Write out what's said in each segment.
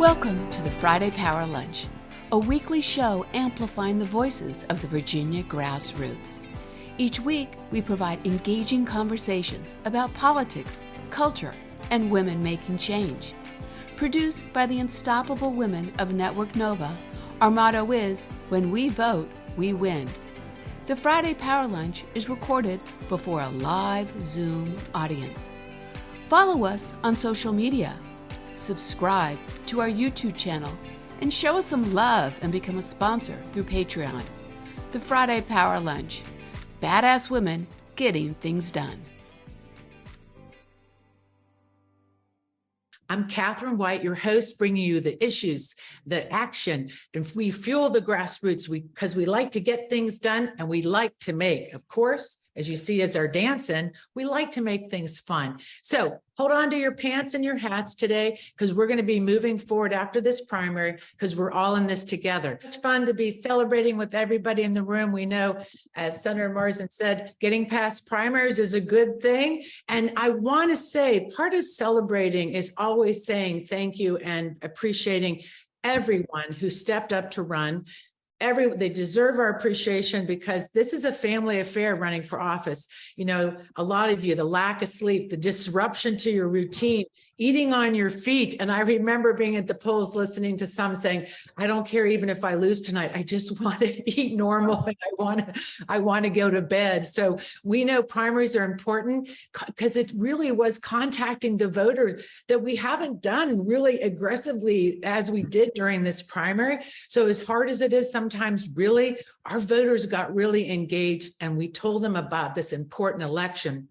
Welcome to the Friday Power Lunch, a weekly show amplifying the voices of the Virginia grassroots. Each week, we provide engaging conversations about politics, culture, and women making change. Produced by the unstoppable women of Network Nova, our motto is, when we vote, we win. The Friday Power Lunch is recorded before a live Zoom audience. Follow us on social media. Subscribe to our YouTube channel and show us some love and become a sponsor through Patreon. The Friday Power Lunch. Badass women getting things done. I'm Catherine White, your host, bringing you the issues, the action, and we fuel the grassroots because we like to get things done and we like to make, of course, as you see as our dancing, we like to make things fun. So hold on to your pants and your hats today because we're going to be moving forward after this primary because we're all in this together. It's fun to be celebrating with everybody in the room. We know, as Senator Marsden said, getting past primaries is a good thing. And I want to say part of celebrating is always saying thank you and appreciating everyone who stepped up to run. They deserve our appreciation because this is a family affair running for office. You know, a lot of you, the lack of sleep, the disruption to your routine, eating on your feet. And I remember being at the polls listening to some saying, I don't care even if I lose tonight. I just want to eat normal and I want to go to bed. So we know primaries are important because it really was contacting the voter that we haven't done really aggressively as we did during this primary. So as hard as it is sometimes, really, our voters got really engaged and we told them about this important election.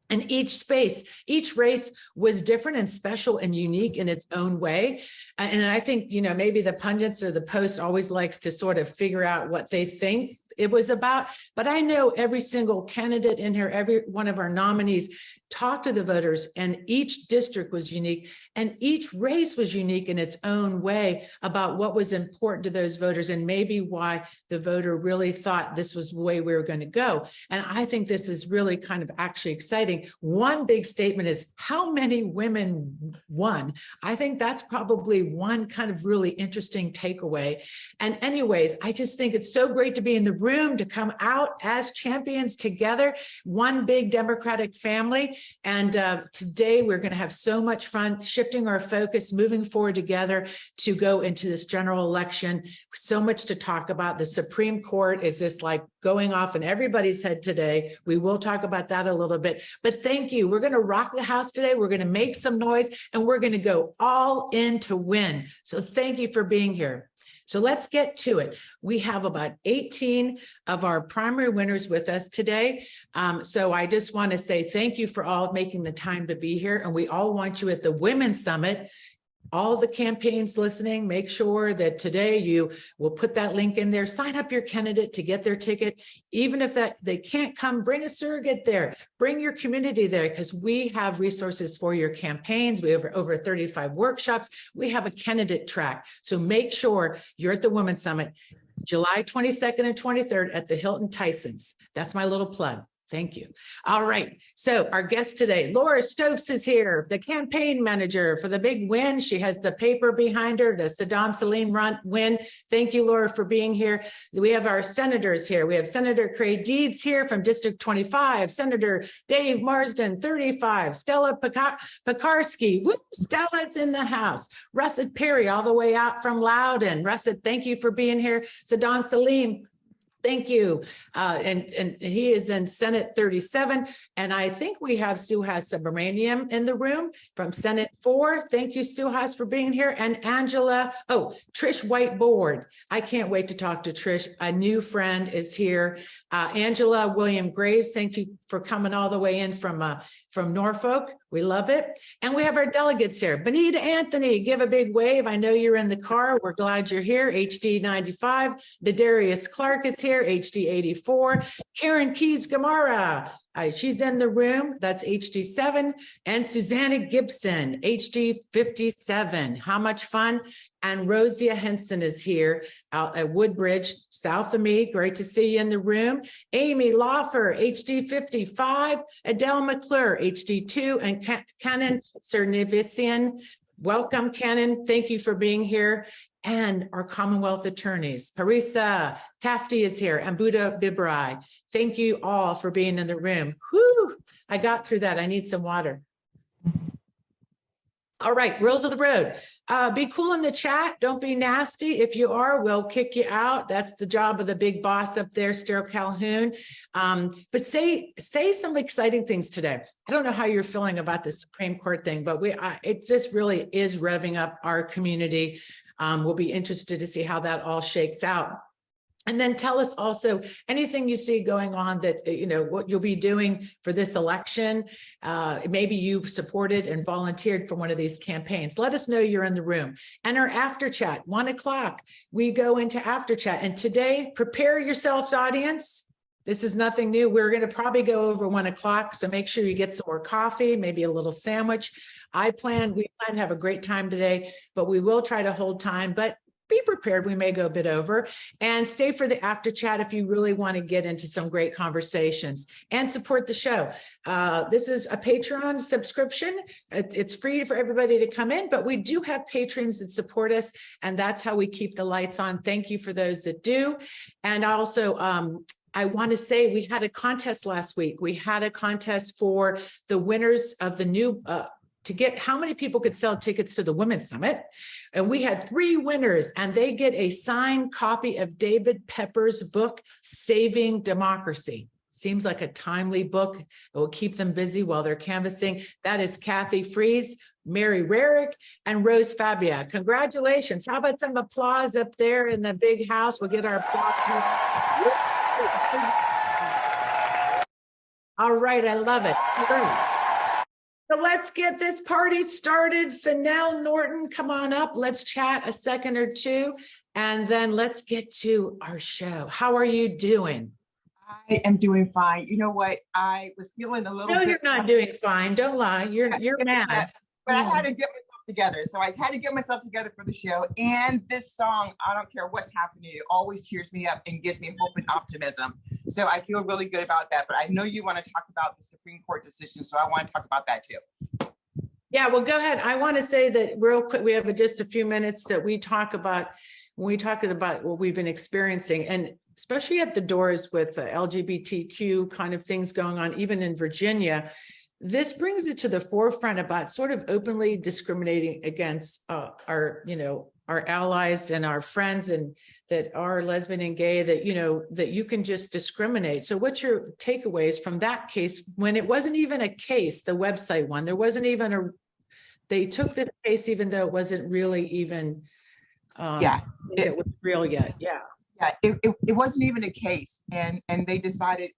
And each race was different and special and unique in its own way. And I think, you know, maybe the pundits or the Post always likes to sort of figure out what they think it was about. But I know every single candidate in here, every one of our nominees talked to the voters, and each district was unique and each race was unique in its own way about what was important to those voters and maybe why the voter really thought this was the way we were going to go. And I think this is really kind of actually exciting. One big statement is how many women won. I think that's probably one kind of really interesting takeaway. And anyways, I just think it's so great to be in the room, to come out as champions together, one big Democratic family. And today we're going to have so much fun shifting our focus, moving forward together to go into this general election. So much to talk about. The Supreme Court is just like going off in everybody's head today. We will talk about that a little bit. But thank you. We're going to rock the house today. We're going to make some noise and we're going to go all in to win. So thank you for being here. So let's get to it. We have about 18 of our primary winners with us today. So I just want to say thank you for all making the time to be here. And we all want you at the Women's Summit. All the campaigns listening, make sure that today you will put that link in there. Sign up your candidate to get their ticket. Even if they can't come, bring a surrogate there. Bring your community there because we have resources for your campaigns. We have over 35 workshops. We have a candidate track. So make sure you're at the Women's Summit, July 22nd and 23rd at the Hilton Tysons. That's my little plug. Thank you. All right. So our guest today, Laura Stokes is here, the campaign manager for the big win. She has the paper behind her, the Saddam Salim win. Thank you, Laura, for being here. We have our senators here. We have Sen Creigh Deeds here from District 25, Senator Dave Marsden, 35, Stella Pekarsky. Whoop, Stella's in the house. Russet Perry, all the way out from Loudoun. Russet, thank you for being here. Saddam Salim. Thank you. And he is in Senate 37. And I think we have Suhas Subramanyam in the room from Senate 4. Thank you, Suhas, for being here. And Angelia, Trish White-Boyd. I can't wait to talk to Trish. A new friend is here. Angelia William Graves, thank you for coming all the way in from Norfolk. We love it. And we have our delegates here. Bonita Anthony, give a big wave. I know you're in the car. We're glad you're here. HD 95. Nadarius Clark is here. HD 84. Karen Keys Gamara. She's in the room. That's HD 7. And Susanna Gibson, HD 57. How much fun. And Rosia Henson is here out at Woodbridge, south of me. Great to see you in the room. Amy Laufer, HD 55. Adele McClure, HD 2. And Canon Cernivisian, Welcome, Canon. Thank you for being here. And our Commonwealth attorneys, Parisa Tafti is here, and Buddha Bibrai. Thank you all for being in the room. Whew, I got through that. I need some water. All right, rules of the road. Be cool in the chat. Don't be nasty. If you are, we'll kick you out. That's the job of the big boss up there, Sterile Calhoun. But say some exciting things today. I don't know how you're feeling about the Supreme Court thing, but it just really is revving up our community. We'll be interested to see how that all shakes out. And then tell us also anything you see going on that, what you'll be doing for this election. Maybe you supported and volunteered for one of these campaigns. Let us know you're in the room. And our after chat, 1 o'clock, we go into after chat. And today, prepare yourselves, audience. This is nothing new. We're going to probably go over 1 o'clock. So make sure you get some more coffee, maybe a little sandwich. We plan to have a great time today, but we will try to hold time. But be prepared, we may go a bit over, and stay for the after chat if you really want to get into some great conversations and support the show. This is a Patreon subscription. It's free for everybody to come in, but we do have patrons that support us, and that's how we keep the lights on. Thank you for those that do. And also, I want to say we had a contest last week. We had a contest for the winners of the new to get how many people could sell tickets to the Women's Summit. And we had 3 winners, and they get a signed copy of David Pepper's book, Saving Democracy. Seems like a timely book. It will keep them busy while they're canvassing. That is Kathy Fries, Mary Rarick, and Rose Fabia. Congratulations. How about some applause up there in the big house? We'll get our applause. All right, I love it. So let's get this party started. Fennell Norton, come on up. Let's chat a second or two, and then let's get to our show. How are you doing? I am doing fine. You know what? I was feeling a little bit. No, you're not doing fine. Don't lie. You're mad. But I had to get myself together. So I had to get myself together for the show. And this song, I don't care what's happening, it always cheers me up and gives me hope and optimism. So I feel really good about that. But I know you want to talk about the Supreme Court decision, so I want to talk about that too. Yeah, well, go ahead. I want to say that real quick, we have just a few minutes that we talk about when we talk about what we've been experiencing, and especially at the doors with LGBTQ kind of things going on, even in Virginia. This brings it to the forefront about sort of openly discriminating against our allies and our friends, and that are lesbian and gay, that you can just discriminate. So what's your takeaways from that case, when it wasn't even a case, the website one, there wasn't even they took the case even though it wasn't really even, it was real yet. Yeah. Yeah, it wasn't even a case. And they decided,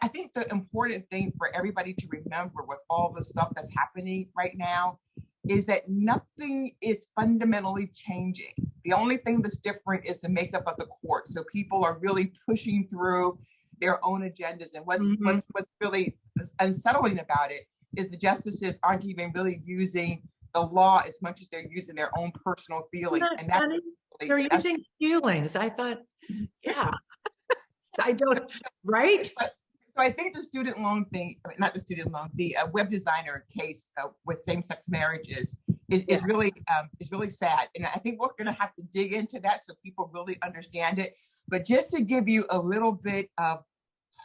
I think the important thing for everybody to remember with all the stuff that's happening right now is that nothing is fundamentally changing. The only thing that's different is the makeup of the court. So people are really pushing through their own agendas. And what's really unsettling about it is the justices aren't even really using the law as much as they're using their own personal feelings. And that's they're using feelings. I thought, yeah, I don't, right? So I think the student loan thing, not the student loan, the web designer case with same-sex marriages is really sad. And I think we're going to have to dig into that so people really understand it. But just to give you a little bit of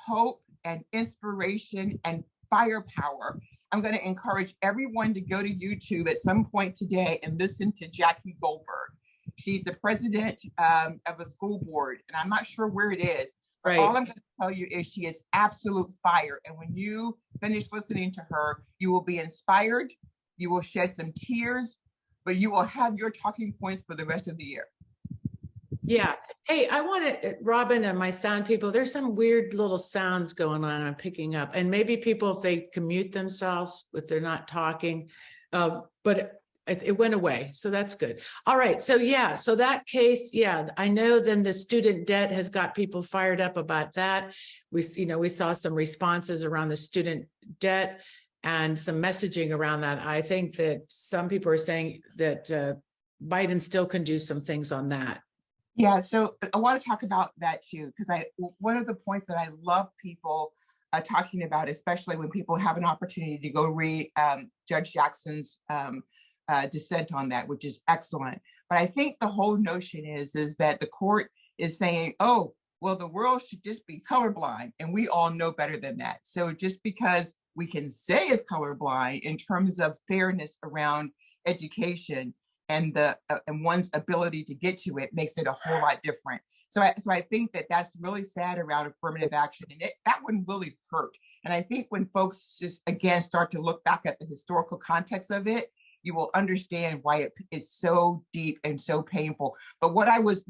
hope and inspiration and firepower, I'm going to encourage everyone to go to YouTube at some point today and listen to Jackie Goldberg. She's the president of a school board, and I'm not sure where it is. But all I'm going to tell you is she is absolute fire. And when you finish listening to her, you will be inspired. You will shed some tears, but you will have your talking points for the rest of the year. Yeah. Hey, I want to, Robin and my sound people, there's some weird little sounds going on I'm picking up. And maybe people, if they can mute themselves, if they're not talking, but it went away. So that's good. All right. So yeah, so that case, yeah, I know then the student debt has got people fired up about that. We saw some responses around the student debt and some messaging around that. I think that some people are saying that Biden still can do some things on that. Yeah, so I want to talk about that too, because one of the points that I love people talking about, especially when people have an opportunity to go read Judge Jackson's dissent on that, which is excellent. But I think the whole notion is that the court is saying, oh, well, the world should just be colorblind, and we all know better than that. So just because we can say it's colorblind in terms of fairness around education and one's ability to get to it makes it a whole lot different. So I think that's really sad around affirmative action, and that wouldn't really hurt. And I think when folks just again start to look back at the historical context of it, you will understand why it is so deep and so painful. But what I was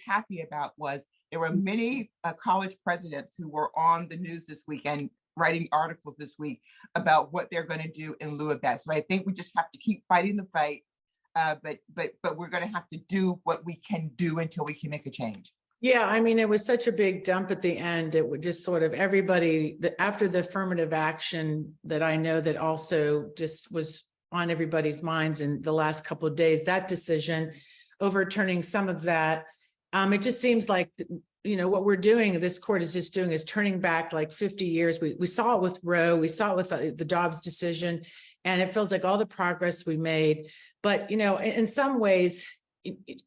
happy about was there were many college presidents who were on the news this weekend writing articles this week about what they're going to do in lieu of that. So I think we just have to keep fighting the fight, but we're going to have to do what we can do until we can make a change. Yeah, I mean, it was such a big dump at the end. It would just sort of everybody, after the affirmative action that I know that also just was on everybody's minds in the last couple of days, that decision, overturning some of that, it just seems like, what we're doing, this court is just doing is turning back like 50 years. We saw it with Roe, we saw it with the Dobbs decision, and it feels like all the progress we made. But, in some ways,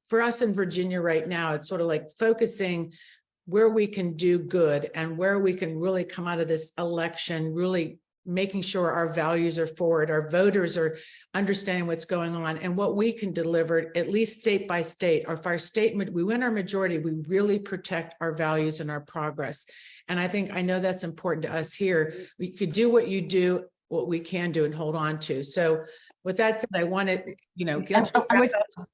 for us in Virginia right now, it's sort of like focusing where we can do good and where we can really come out of this election, really making sure our values are forward, our voters are understanding what's going on and what we can deliver, at least state by state. Or if our state, we win our majority, we really protect our values and our progress. And I know that's important to us here. We could do what you do, what we can do and hold on to. So with that said, I wanted, go ahead.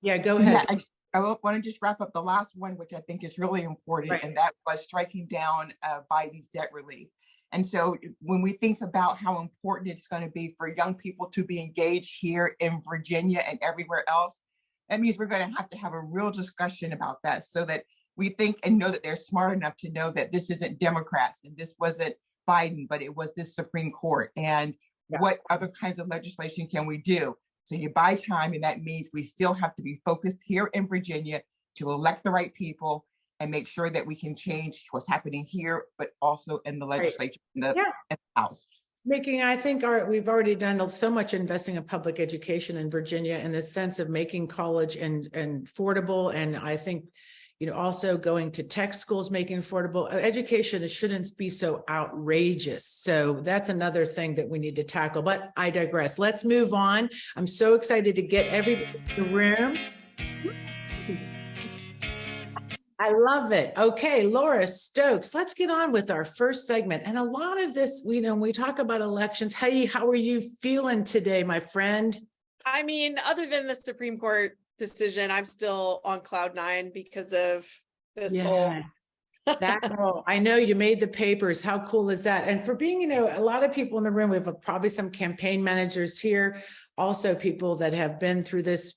Yeah, I want to just wrap up the last one, which I think is really important, right. And that was striking down Biden's debt relief. And so when we think about how important it's going to be for young people to be engaged here in Virginia and everywhere else, that means we're going to have a real discussion about that so that we think and know that they're smart enough to know that this isn't Democrats and this wasn't Biden, but it was this Supreme Court. And what other kinds of legislation can we do? So you buy time, and that means we still have to be focused here in Virginia to elect the right people and make sure that we can change what's happening here, but also in the legislature, in the House. I think we've already done so much investing in public education in Virginia in the sense of making college and affordable. And I think, also going to tech schools, making affordable education shouldn't be so outrageous. So that's another thing that we need to tackle, but I digress. Let's move on. I'm so excited to get everybody in the room. I love it. Okay, Laura Stokes, let's get on with our first segment. And a lot of this, when we talk about elections, hey, how are you feeling today, my friend? I mean, other than the Supreme Court decision, I'm still on cloud nine because of this whole. I know you made the papers. How cool is that? And for being, a lot of people in the room, we have probably some campaign managers here, also people that have been through this.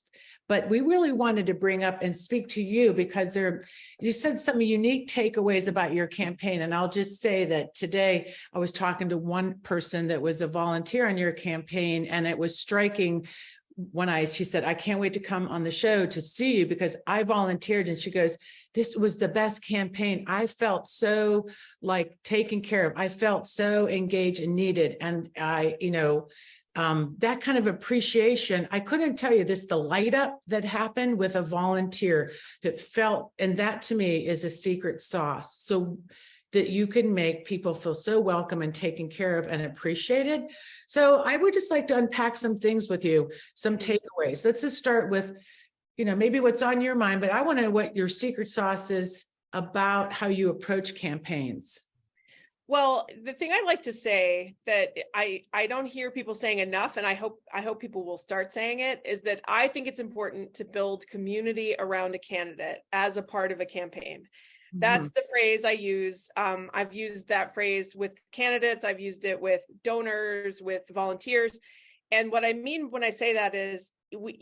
But we really wanted to bring up and speak to you because you said some unique takeaways about your campaign. And I'll just say that today I was talking to one person that was a volunteer on your campaign, and it was striking when she said, I can't wait to come on the show to see you because I volunteered. And she goes, this was the best campaign. I felt so like taken care of. I felt so engaged and needed. And that kind of appreciation, I couldn't tell you the light up that happened with a volunteer that felt, and that to me is a secret sauce. So that you can make people feel so welcome and taken care of and appreciated. So I would just like to unpack some things with you, some takeaways. Let's just start with, maybe what's on your mind, but I want to know what your secret sauce is about how you approach campaigns. Well, the thing I like to say that I don't hear people saying enough, and I hope people will start saying it, is that I think it's important to build community around a candidate as a part of a campaign. That's the phrase I use. I've used that phrase with candidates. I've used it with donors, with volunteers. And what I mean when I say that is, we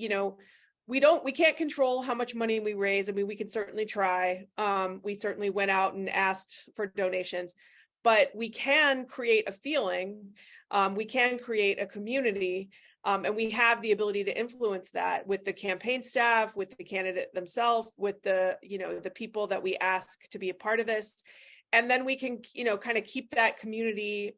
can't control how much money we raise. I mean, we can certainly try. We certainly went out and asked for donations, but we can create a feeling. We can create a community. And we have the ability to influence that with the campaign staff, with the candidate themselves, with the people that we ask to be a part of this. And then we can, kind of keep that community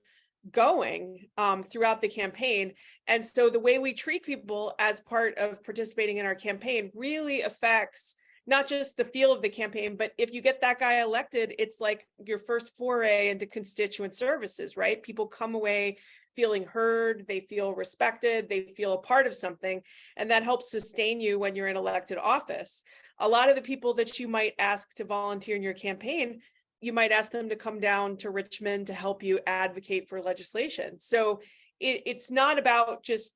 going throughout the campaign. And so the way we treat people as part of participating in our campaign really affects not just the feel of the campaign, but if you get that guy elected, it's like your first foray into constituent services, right? People come away feeling heard, they feel respected, they feel a part of something, and that helps sustain you when you're in elected office. A lot of the people that you might ask to volunteer in your campaign, you might ask them to come down to Richmond to help you advocate for legislation. So it's not about just,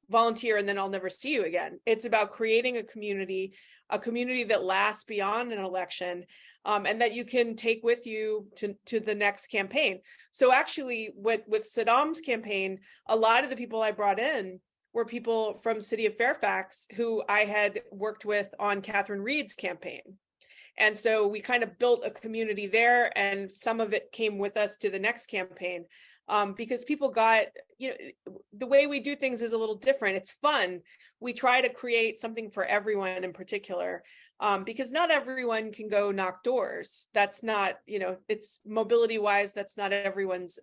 volunteer and then I'll never see you again. It's about creating a community that lasts beyond an election, and that you can take with you to the next campaign. So actually with Saddam's campaign, a lot of the people I brought in were people from City of Fairfax who I had worked with on Catherine Reed's campaign. And so we kind of built a community there, and some of it came with us to the next campaign. Because people got, the way we do things is a little different. It's fun. We try to create something for everyone in particular, because not everyone can go knock doors. That's not, it's mobility wise, that's not everyone's,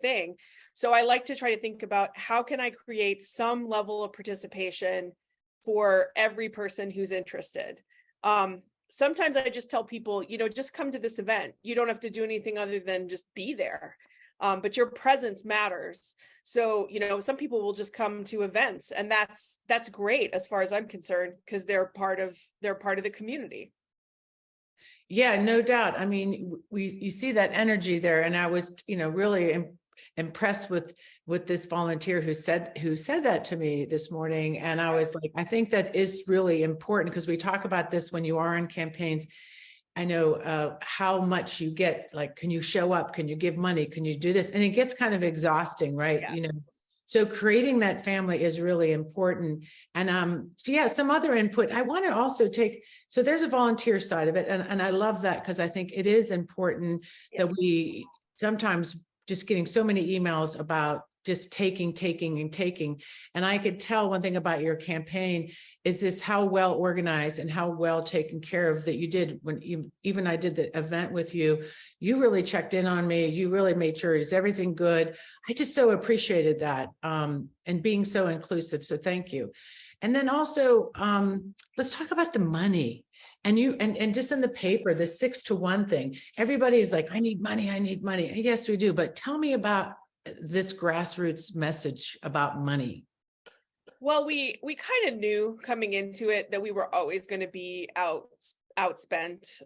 thing. So I like to try to think about how can I create some level of participation for every person who's interested. Sometimes I just tell people, just come to this event. You don't have to do anything other than just be there. But your presence matters. So, some people will just come to events, and that's great as far as I'm concerned, because they're part of the community. Yeah, no doubt. I mean, you see that energy there, and I was, really impressed with this volunteer who said that to me this morning, and I was like, I think that is really important, because we talk about this when you are in campaigns. I know how much you get, like, can you show up? Can you give money? Can you do this? And it gets kind of exhausting, right? Yeah. So creating that family is really important. And some other input. I want to also take, so there's a volunteer side of it. And I love that, because I think it is important that we sometimes just getting so many emails about just taking. And I could tell one thing about your campaign is this, how well organized and how well taken care of that you did. When even I did the event with you, you really checked in on me. You really made sure, is everything good? I just so appreciated that, and being so inclusive. So thank you. And then also, let's talk about the money. And and just in the paper, the 6-to-1 thing, everybody's like, I need money. And yes, we do. But tell me about this grassroots message about money. Well, we kind of knew coming into it that we were always going to be outspent.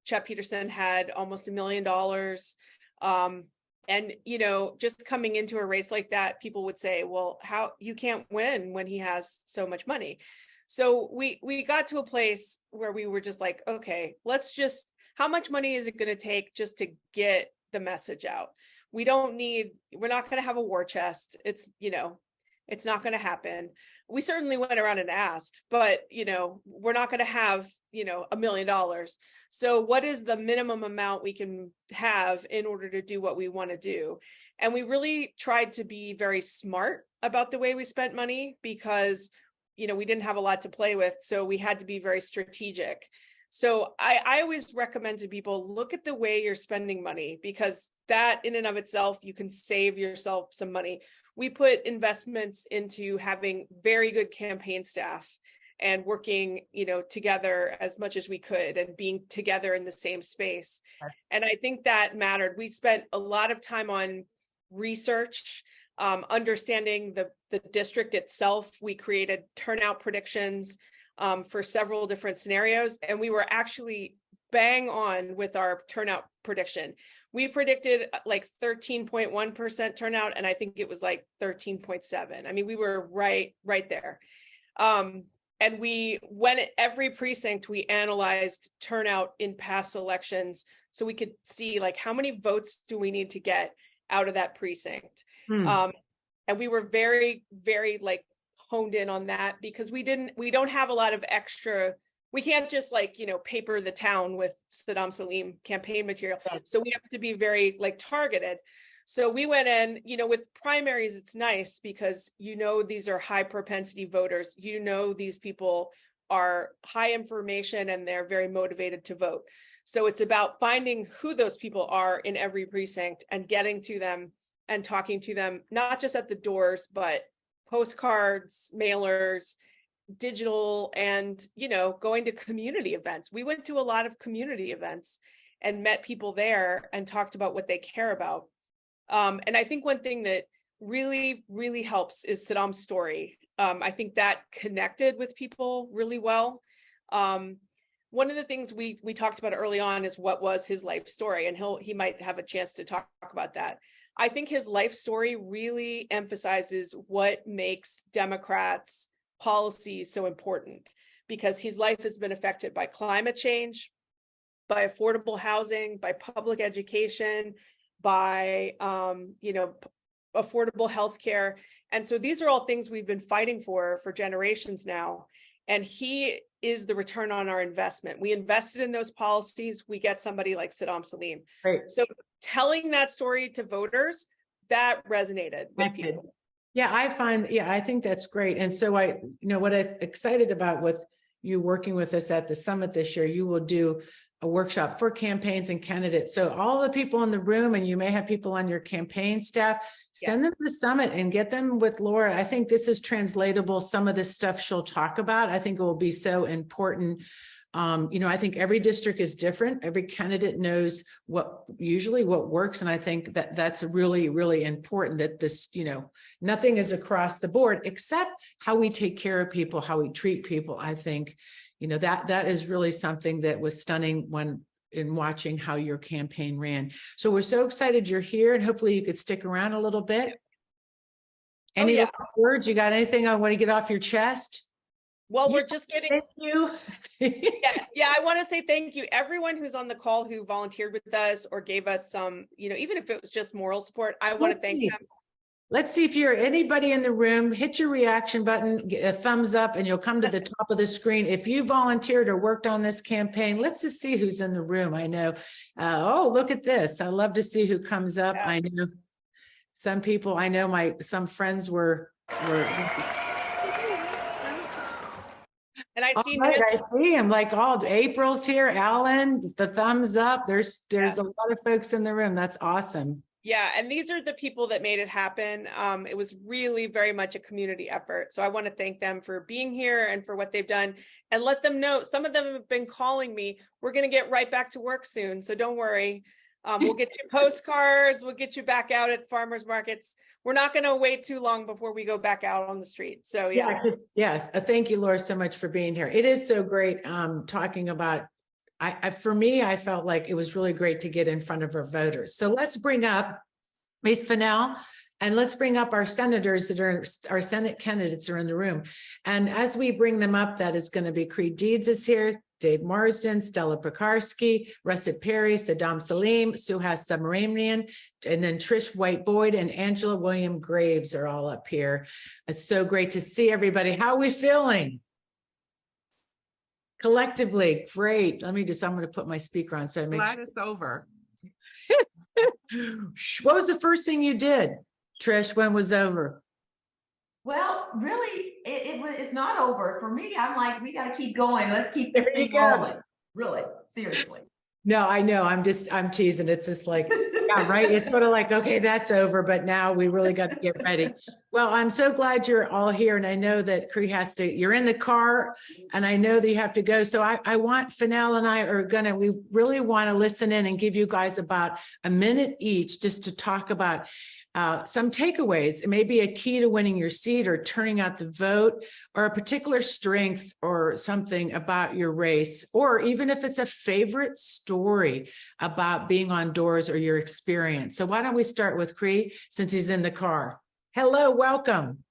Chet Peterson had almost $1 million. And, just coming into a race like that, people would say, well, how you can't win when he has so much money. So we got to a place where we were just like, okay, how much money is it going to take just to get the message out? We're not going to have a war chest. It's not going to happen. We certainly went around and asked, but, we're not going to have, $1 million. So what is the minimum amount we can have in order to do what we want to do? And we really tried to be very smart about the way we spent money, because, we didn't have a lot to play with. So we had to be very strategic. So I always recommend to people, look at the way you're spending money, because that in and of itself, you can save yourself some money. We put investments into having very good campaign staff and working, together as much as we could and being together in the same space. And I think that mattered. We spent a lot of time on research, understanding the district itself. We created turnout predictions for several different scenarios, and we were actually bang on with our turnout prediction. We predicted like 13.1% turnout, and I think it was like 13.7. I mean, we were right there. And we went at every precinct, we analyzed turnout in past elections, so we could see like how many votes do we need to get out of that precinct. And we were very, very like honed in on that, because we don't have a lot of extra. We can't just paper the town with Saddam Salim campaign material. So we have to be very targeted. So we went in, with primaries, it's nice because, these are high propensity voters. These people are high information and they're very motivated to vote. So it's about finding who those people are in every precinct and getting to them and talking to them, not just at the doors, but postcards, mailers, digital, and, going to community events. We went to a lot of community events and met people there and talked about what they care about. And I think one thing that really, really helps is Saddam's story. I think that connected with people really well. One of the things we talked about early on is what was his life story, and he might have a chance to talk about that. I think his life story really emphasizes what makes Democrats' policies so important, because his life has been affected by climate change, by affordable housing, by public education, by affordable healthcare. And so these are all things we've been fighting for generations now. And he is the return on our investment. We invested in those policies. We get somebody like Saddam Salim. Right. So telling that story to voters, that resonated with people. Yeah, I think that's great. And so what I'm excited about with you working with us at the summit this year, you will do a workshop for campaigns and candidates. So all the people in the room, and you may have people on your campaign staff, send them to the summit and get them with Laura. I think this is translatable. Some of this stuff she'll talk about, I think it will be so important. I think every district is different. Every candidate knows usually what works. And I think that that's really, really important, that this, nothing is across the board except how we take care of people, how we treat people. I think, that is really something that was stunning in watching how your campaign ran. So we're so excited you're here, and hopefully you could stick around a little bit. Any last words? You got anything I want to get off your chest? Well, we're just getting. Thank you. Yeah. I want to say thank you, everyone who's on the call who volunteered with us or gave us some, even if it was just moral support. I want to thank them. Let's see if you're anybody in the room. Hit your reaction button, get a thumbs up, and you'll come to the top of the screen. If you volunteered or worked on this campaign, let's just see who's in the room. I know. Look at this. I love to see who comes up. Yeah. I know some people. I know some friends were. And I see him like April's here, Alan, the thumbs up. There's a lot of folks in the room. That's awesome. Yeah, and these are the people that made it happen. It was really very much a community effort. So I want to thank them for being here and for what they've done, and let them know. Some of them have been calling me. We're going to get right back to work soon, so don't worry. We'll get you postcards. We'll get you back out at farmers markets. We're not going to wait too long before we go back out on the street. So yes. Thank you, Laura, so much for being here. It is so great talking about. For me, I felt like it was really great to get in front of our voters. So let's bring up Ms. Fennell, and let's bring up our senators our Senate candidates are in the room. And as we bring them up, that is going to be Creigh Deeds is here, Dave Marsden, Stella Pekarsky, Russet Perry, Saddam Salim, Suhas Subramanyam, and then Trish White-Boyd and Angelia William Graves are all up here. It's so great to see everybody. How are we feeling? Collectively, great. I'm going to put my speaker on so I make Glad it's over. What was the first thing you did, Trish, when it was over? Well, really, it's not over. For me, I'm like, we got to keep going. Let's keep this thing rolling. Really, seriously. No, I know. I'm teasing. It's just like, yeah, right. It's sort of like, okay, that's over, but now we really got to get ready. Well, I'm so glad you're all here. And I know that Creigh you're in the car, and I know that you have to go. So I want Fennell and I we really want to listen in and give you guys about a minute each just to talk about some takeaways. It may be a key to winning your seat or turning out the vote, or a particular strength or something about your race, or even if it's a favorite story about being on doors or your experience. So why don't we start with Creigh, since he's in the car? Hello, welcome.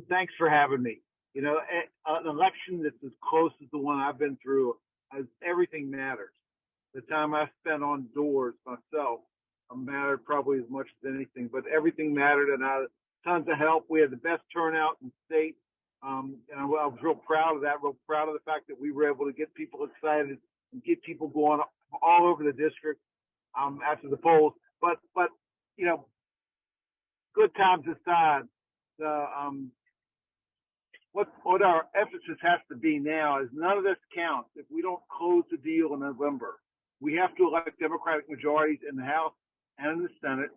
Thanks for having me. An election that's as close as the one I've been through, everything matters. The time I spent on doors myself mattered probably as much as anything, but everything mattered, and I had tons of help. We had the best turnout in the state, and I was real proud of that, real proud of the fact that we were able to get people excited and get people going all over the district after the polls. But good times aside, what our emphasis has to be now is none of this counts if we don't close the deal in November. We have to elect Democratic majorities in the House and in the Senate.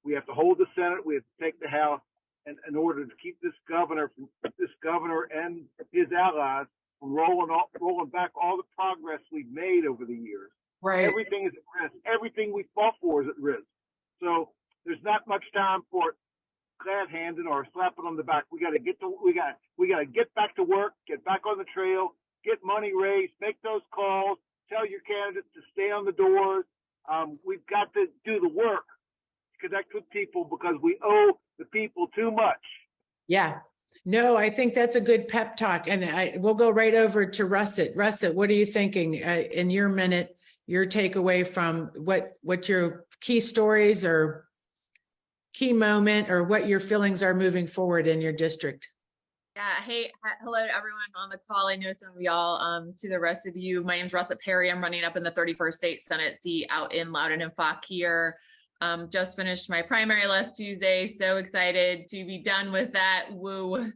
We have to hold the Senate. We have to take the House, and in order to keep this governor and his allies from rolling back all the progress we've made over the years. Right. Everything is at risk. Everything we fought for is at risk. So there's not much time for glad handing or slapping on the back. We got to get back to work, get back on the trail, get money raised, make those calls, tell your candidates to stay on the doors. We've got to do the work to connect with people because we owe the people too much. Yeah. No, I think that's a good pep talk. And we'll go right over to Russet. Russet, what are you thinking in your minute, your takeaway from what your key stories or key moment or what your feelings are moving forward in your district? Yeah. Hey, hello to everyone on the call. I know some of y'all, to the rest of you, my name is Russet Perry. I'm running up in the 31st State Senate seat out in Loudoun and Fauquier. Just finished my primary last Tuesday. So excited to be done with that. Woo.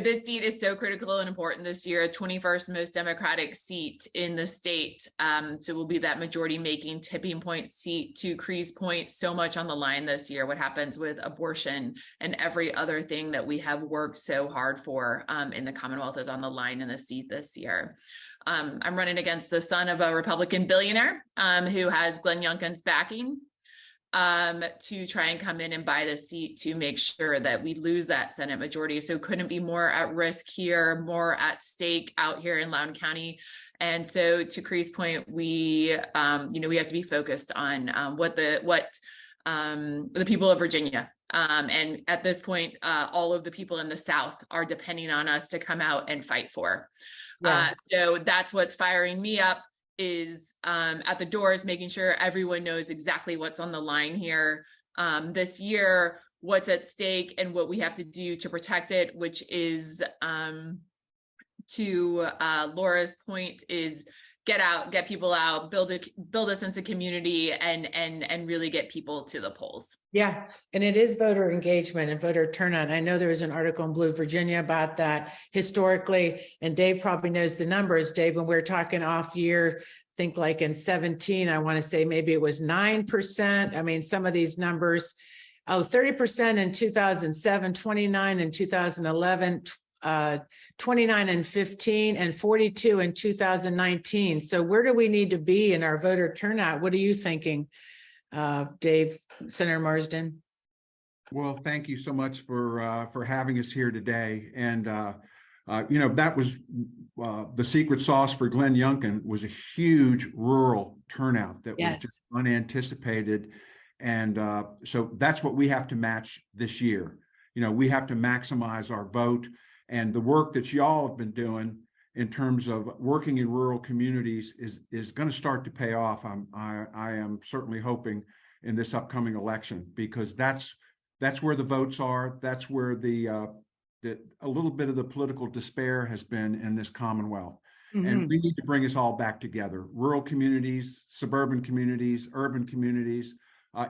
This seat is so critical and important this year, 21st most Democratic seat in the state. So we'll be that majority making tipping point seat. To Creegh's point, so much on the line this year. What happens with abortion and every other thing that we have worked so hard for in the Commonwealth is on the line in the seat this year. I'm running against the son of a Republican billionaire who has Glenn Youngkin's backing to try and come in and buy the seat to make sure that we lose that Senate majority. So couldn't be more at risk here, more at stake out here in Loudoun County. And so to Creegh's point, we have to be focused on what the people of Virginia and at this point, all of the people in the South are depending on us to come out and fight for. Yeah. So that's what's firing me up is at the doors, making sure everyone knows exactly what's on the line here this year, what's at stake and what we have to do to protect it, which is to Laura's point is get out, get people out, build a sense of community and really get people to the polls. Yeah. And it is voter engagement and voter turnout. I know there was an article in Blue Virginia about that historically, and Dave probably knows the numbers. Dave, when we were talking off year, think like in 17, I want to say maybe it was 9%. I mean, some of these numbers, 30% in 2007, 29 in 2011, 29 and 15 and 42 in 2019. So where do we need to be in our voter turnout? What are you thinking, Dave, Senator Marsden? Well, thank you so much for having us here today. And that was the secret sauce for Glenn Youngkin was a huge rural turnout that was just unanticipated. And so that's what we have to match this year. We have to maximize our vote. And the work that y'all have been doing in terms of working in rural communities is going to start to pay off. I am certainly hoping in this upcoming election, because that's where the votes are. That's where a little bit of the political despair has been in this Commonwealth. Mm-hmm. And we need to bring us all back together. Rural communities, suburban communities, urban communities.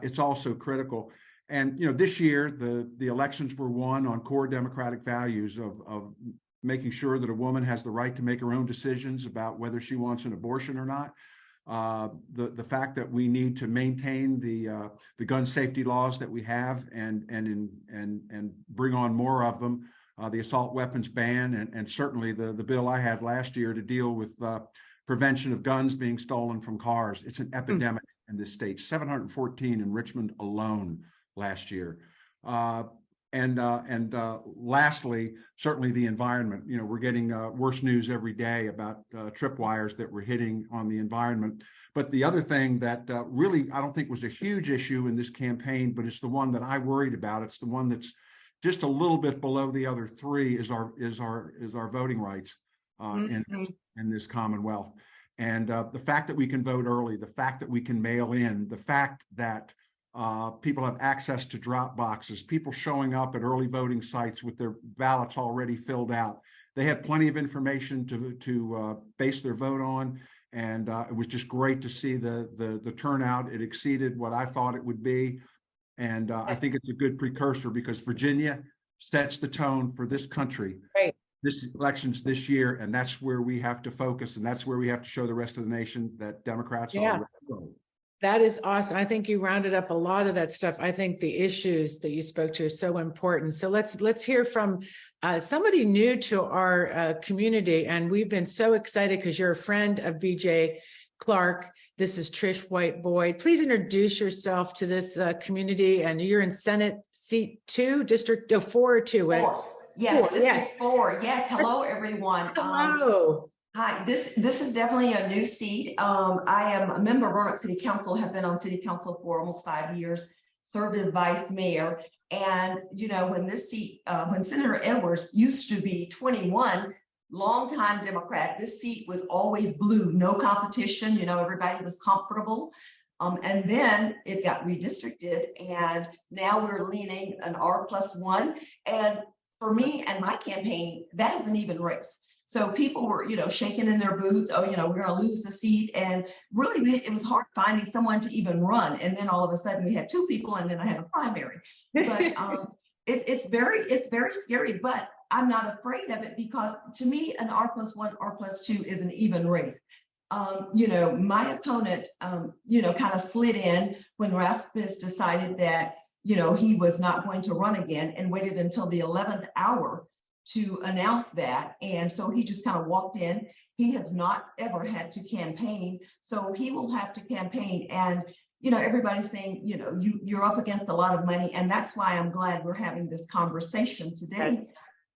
It's also critical. And this year the elections were won on core democratic values of making sure that a woman has the right to make her own decisions about whether she wants an abortion or not. The fact that we need to maintain the gun safety laws that we have and bring on more of them. The assault weapons ban and certainly the bill I had last year to deal with prevention of guns being stolen from cars. It's an epidemic in this state. 714 in Richmond alone last year. And lastly, certainly the environment. We're getting worse news every day about tripwires that we're hitting on the environment. But the other thing that really I don't think was a huge issue in this campaign, but it's the one that I worried about. It's the one that's just a little bit below the other three is our voting rights in this Commonwealth. And the fact that we can vote early, the fact that we can mail in, the fact that people have access to drop boxes, people showing up at early voting sites with their ballots already filled out. They had plenty of information to base their vote on. And it was just great to see the turnout. It exceeded what I thought it would be. And I think it's a good precursor because Virginia sets the tone for this country. Right. this elections this year, and that's where we have to focus, and that's where we have to show the rest of the nation that Democrats are. That is awesome. I think you rounded up a lot of that stuff. I think the issues that you spoke to are so important. So let's hear from somebody new to our community, and we've been so excited because you're a friend of BJ Clark. This is Trish White-Boyd. Please introduce yourself to this community, and you're in Senate seat 2, District 4 or 2. 4. Yes, District 4. Yes. Hello, everyone. Hello. Hi, this is definitely a new seat. I am a member of Roanoke City Council, have been on City Council for almost 5 years, served as vice mayor. And, you know, when this seat, when Senator Edwards used to be 21, longtime Democrat, this seat was always blue, no competition, you know, everybody was comfortable. And then it got redistricted, and now we're leaning an R+1. And for me and my campaign, that is an even race. So people were, you know, shaking in their boots. Oh, you know, we're going to lose the seat. And really, it was hard finding someone to even run. And then all of a sudden we had 2 people, and then I had a primary. But it's very scary, but I'm not afraid of it, because to me, an R+1, R+2 is an even race. You know, my opponent, you know, kind of slid in when Rasmus decided that, you know, he was not going to run again, and waited until the 11th hour to announce that. And so he just kind of walked in. He has not ever had to campaign, so he will have to campaign. And, you know, everybody's saying, you know, you're up against a lot of money. And that's why I'm glad we're having this conversation today,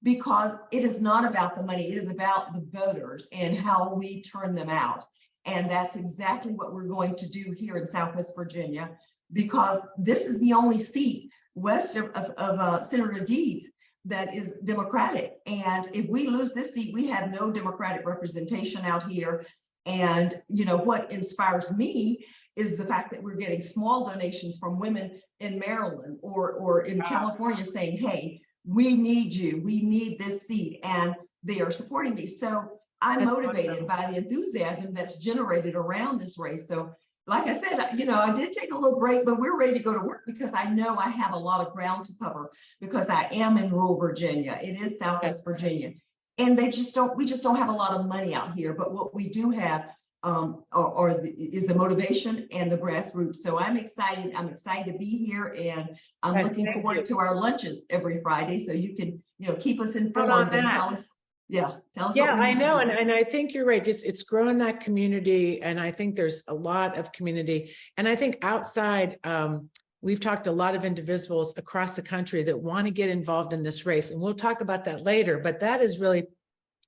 because it is not about the money. It is about the voters and how we turn them out. And that's exactly what we're going to do here in Southwest Virginia, because this is the only seat west of Senator Deeds that is Democratic. And if we lose this seat, we have no Democratic representation out here. And, you know, what inspires me is the fact that we're getting small donations from women in Maryland or in California saying, hey, we need you, we need this seat, and they are supporting me. So I'm motivated by the enthusiasm that's generated around this race. So like I said, you know, I did take a little break, but we're ready to go to work, because I know I have a lot of ground to cover, because I am in rural Virginia. It is Southwest Virginia. And we just don't have a lot of money out here. But what we do have is the motivation and the grassroots. So I'm excited. I'm excited to be here, and I'm looking forward to our lunches every Friday. So you can, you know, keep us informed and tell us. Tell us. Yeah, I know. And I think you're right. Just it's growing that community. And I think there's a lot of community. And I think outside, we've talked to a lot of individuals across the country that want to get involved in this race. And we'll talk about that later. But that is really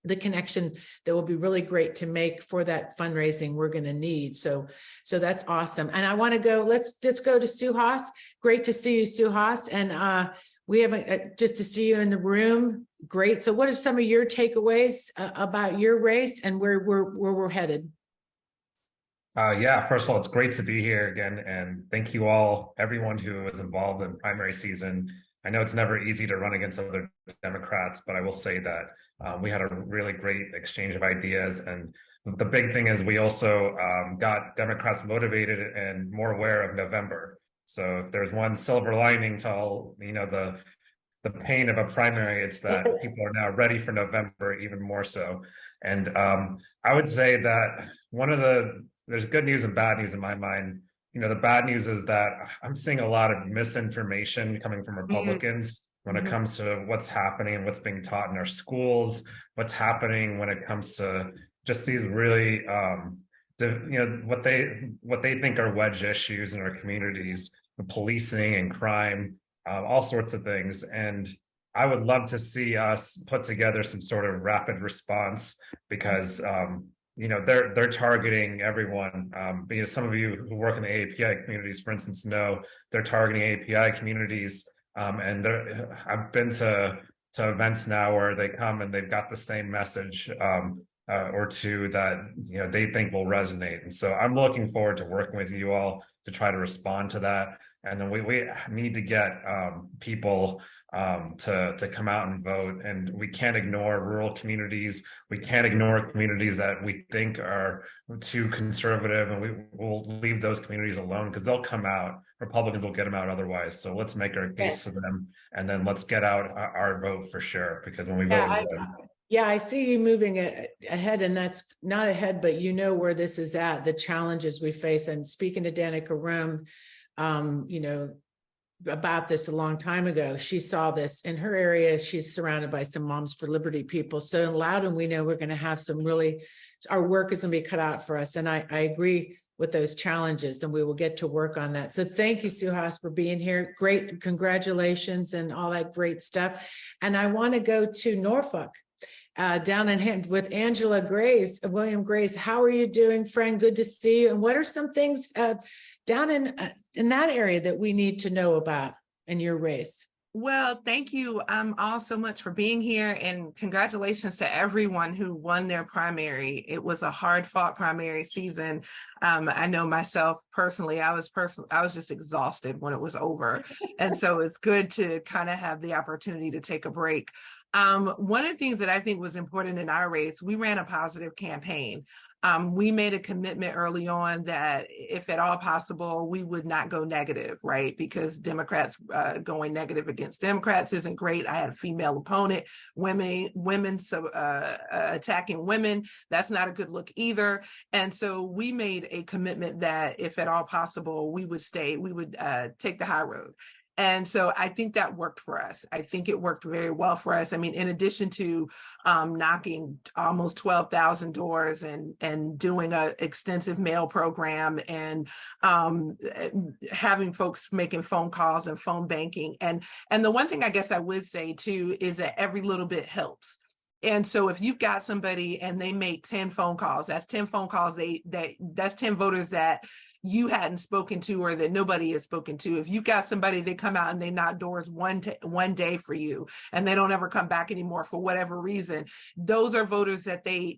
the connection that will be really great to make for that fundraising we're going to need. So that's awesome. And I want to go, let's go to Suhas. Great to see you, Suhas. And we have just to see you in the room. Great. So what are some of your takeaways about your race and where we're headed? Yeah, first of all, it's great to be here again. And thank you all, everyone who was involved in primary season. I know it's never easy to run against other Democrats, but I will say that we had a really great exchange of ideas. And the big thing is we also got Democrats motivated and more aware of November. So if there's one silver lining to all, you know, the pain of a primary, it's that people are now ready for November even more so. And I would say that there's good news and bad news in my mind. You know, the bad news is that I'm seeing a lot of misinformation coming from Republicans when it comes to what's happening and what's being taught in our schools, what's happening when it comes to just these really, you know, what they think are wedge issues in our communities, policing and crime, all sorts of things. And I would love to see us put together some sort of rapid response, because you know, they're targeting everyone. You know, some of you who work in the API communities, for instance, know they're targeting API communities. And I've been to events now where they come and they've got the same message or two that, you know, they think will resonate. And so I'm looking forward to working with you all to try to respond to that. And then we need to get people to come out and vote. And we can't ignore rural communities. We can't ignore communities that we think are too conservative, and we will leave those communities alone, because they'll come out. Republicans will get them out otherwise. So let's make our case to them, and then let's get out our vote for sure. Because when we vote, Yeah, I see you moving ahead, and that's not ahead, but you know where this is at, the challenges we face. And speaking to Danica Rome, about this a long time ago, she saw this in her area. She's surrounded by some Moms for Liberty people. So in Loudoun, we know we're going to have our work is going to be cut out for us. And I agree with those challenges, and we will get to work on that. So thank you, Suhas, for being here. Great, congratulations and all that great stuff. And I want to go to Norfolk. Down in hand with Angela Grace, William Grace. How are you doing, friend? Good to see you. And what are some things down in that area that we need to know about in your race? Well, thank you all so much for being here, and congratulations to everyone who won their primary. It was a hard-fought primary season. I know myself personally, I was just exhausted when it was over. And so it's good to kind of have the opportunity to take a break. One of the things that I think was important in our race, we ran a positive campaign. We made a commitment early on that if at all possible, we would not go negative, right? Because Democrats going negative against Democrats isn't great. I had a female opponent, women attacking women. That's not a good look either. And so we made a commitment that if at all possible, we would take the high road. And so I think that worked for us. I think it worked very well for us. I mean, in addition to knocking almost 12,000 doors and doing an extensive mail program and having folks making phone calls and phone banking. And the one thing I guess I would say too is that every little bit helps. And so if you've got somebody and they make 10 phone calls, that's 10 phone calls, that's 10 voters that you hadn't spoken to or that nobody has spoken to. If you've got somebody, they come out and they knock doors one day for you and they don't ever come back anymore for whatever reason, those are voters that they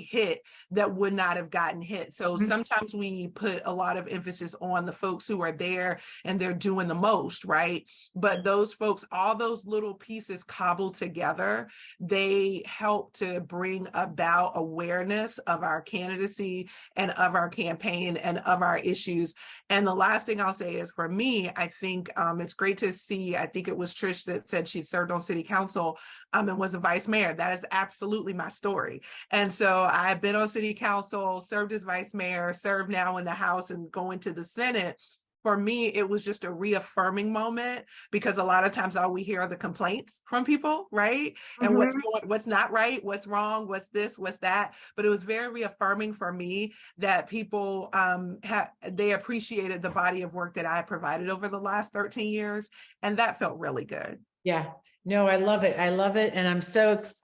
hit that would not have gotten hit. So sometimes we put a lot of emphasis on the folks who are there and they're doing the most, right? But those folks, all those little pieces cobbled together, they help to bring about awareness of our candidacy and of our campaign and of our issues. And the last thing I'll say is, for me, I think it's great to see, I think it was Trish that said she served on city council and was a vice mayor. That is absolutely my story. And so I've been on city council, served as vice mayor, served now in the House and going to the Senate. For me, it was just a reaffirming moment, because a lot of times all we hear are the complaints from people, right? And what's not right, what's wrong, what's this, what's that. But it was very reaffirming for me that people they appreciated the body of work that I provided over the last 13 years. And that felt really good. Yeah, no, I love it. I love it. And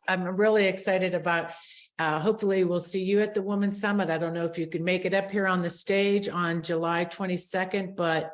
I'm really excited about hopefully we'll see you at the Women's Summit. I don't know if you can make it up here on the stage on July 22nd, but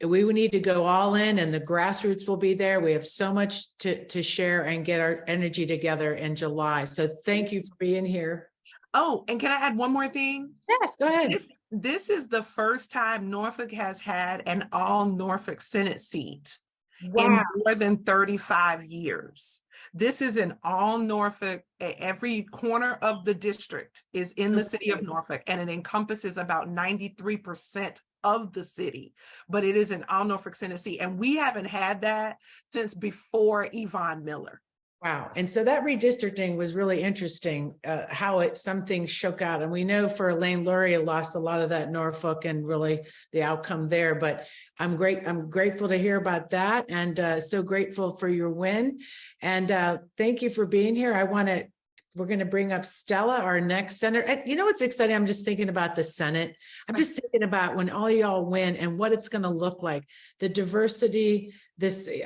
we need to go all in, and the grassroots will be there. We have so much to share and get our energy together in July. So thank you for being here. Oh, and can I add one more thing? Yes, go ahead. This is the first time Norfolk has had an all Norfolk Senate seat in more than 35 years. This is an all Norfolk, every corner of the district is in the city of Norfolk, and it encompasses about 93% of the city, but it is an all Norfolk Senate seat. And we haven't had that since before Yvonne Miller. Wow. And so that redistricting was really interesting, how some things shook out. And we know for Elaine Luria lost a lot of that Norfolk and really the outcome there. But I'm grateful to hear about that, and so grateful for your win. And thank you for being here. We're going to bring up Stella, our next senator. You know what's exciting? I'm just thinking about the Senate. I'm just thinking about when all y'all win and what it's going to look like. The diversity,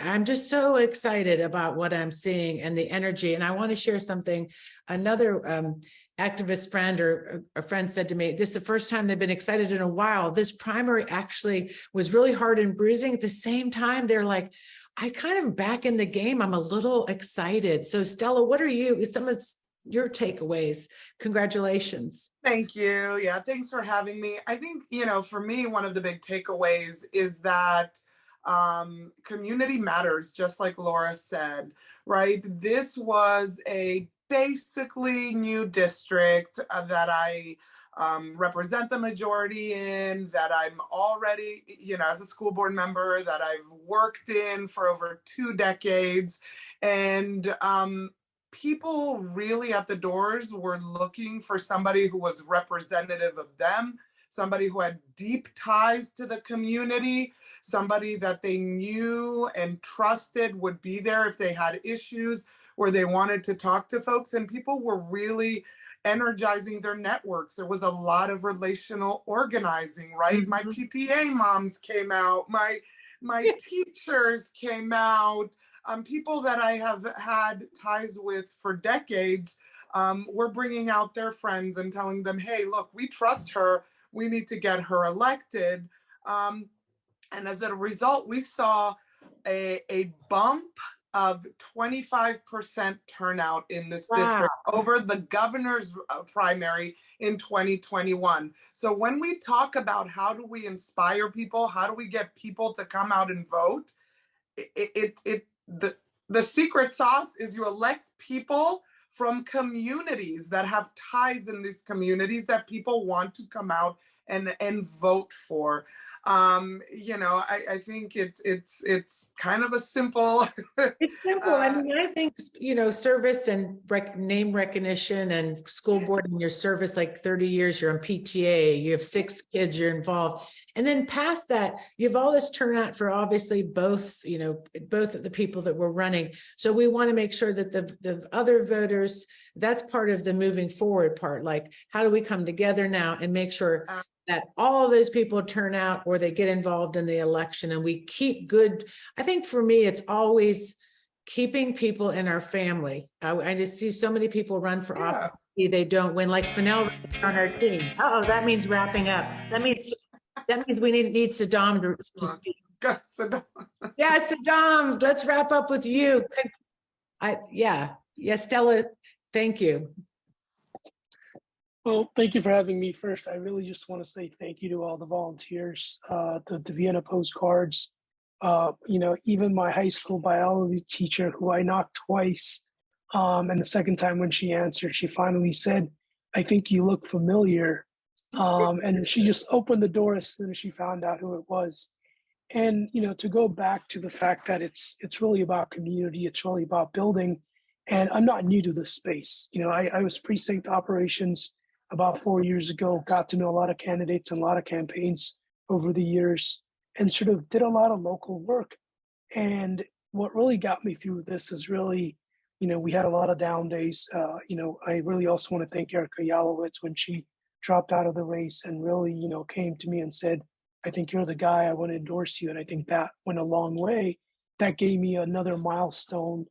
I'm just so excited about what I'm seeing and the energy. And I want to share something. Another activist friend or a friend said to me, this is the first time they've been excited in a while. This primary actually was really hard and bruising. At the same time, they're like, I kind of back in the game. I'm a little excited. So Stella, what are some of your takeaways? Congratulations. Thank you. Yeah, thanks for having me. I think, for me, one of the big takeaways is that community matters, just like Laura said, right? This was a basically new district that I represent the majority in, that I'm already, as a school board member, that I've worked in for over 2 decades. And people really at the doors were looking for somebody who was representative of them, somebody who had deep ties to the community, somebody that they knew and trusted would be there if they had issues where they wanted to talk to folks. And people were really energizing their networks. There was a lot of relational organizing, right? Mm-hmm. My PTA moms came out, my teachers came out, people that I have had ties with for decades were bringing out their friends and telling them, hey, look, we trust her. We need to get her elected. And as a result, we saw a bump of 25% turnout in this district over the governor's primary in 2021. So when we talk about how do we inspire people, how do we get people to come out and vote, the secret sauce is you elect people from communities that have ties in these communities that people want to come out and vote for. I think it's kind of a simple. It's simple. I mean, I think, service and name recognition and school board in your service, like 30 years, you're on PTA, you have 6 kids, you're involved. And then past that, you have all this turnout for obviously both of the people that were running. So we want to make sure that the other voters, that's part of the moving forward part. Like, how do we come together now and make sure that all of those people turn out or they get involved in the election and we keep good. I think for me, it's always keeping people in our family. I just see so many people run for office. They don't win, like Fennell on our team. That means wrapping up. That means we need Saddam to speak. Saddam. Yeah, Saddam, let's wrap up with you. Stella, thank you. Well, thank you for having me. First, I really just want to say thank you to all the volunteers, the Vienna postcards, even my high school biology teacher who I knocked twice. And the second time when she answered, she finally said, I think you look familiar. And she just opened the door as soon as she found out who it was. And, to go back to the fact that it's really about community, it's really about building. And I'm not new to this space. I was precinct operations about 4 years ago, got to know a lot of candidates and a lot of campaigns over the years and sort of did a lot of local work. And what really got me through this is really, we had a lot of down days. I really also want to thank Erica Yalowitz when she dropped out of the race and really, came to me and said, I think you're the guy, I want to endorse you. And I think that went a long way. That gave me another milestone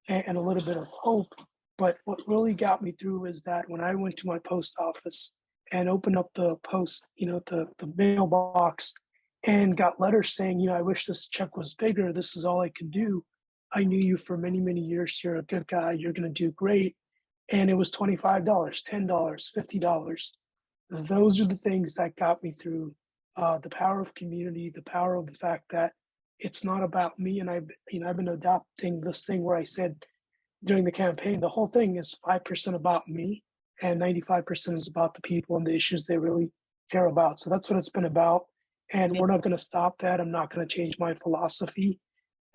and a little bit of hope. But what really got me through is that when I went to my post office and opened up the post, the mailbox and got letters saying, I wish this check was bigger. This is all I can do. I knew you for many, many years. You're a good guy. You're going to do great. And it was $25, $10, $50. Those are the things that got me through the power of community, the power of the fact that it's not about me. And I've been adopting this thing where I said, during the campaign, the whole thing is 5% about me and 95% is about the people and the issues they really care about. So that's what it's been about. And we're not going to stop that. I'm not going to change my philosophy.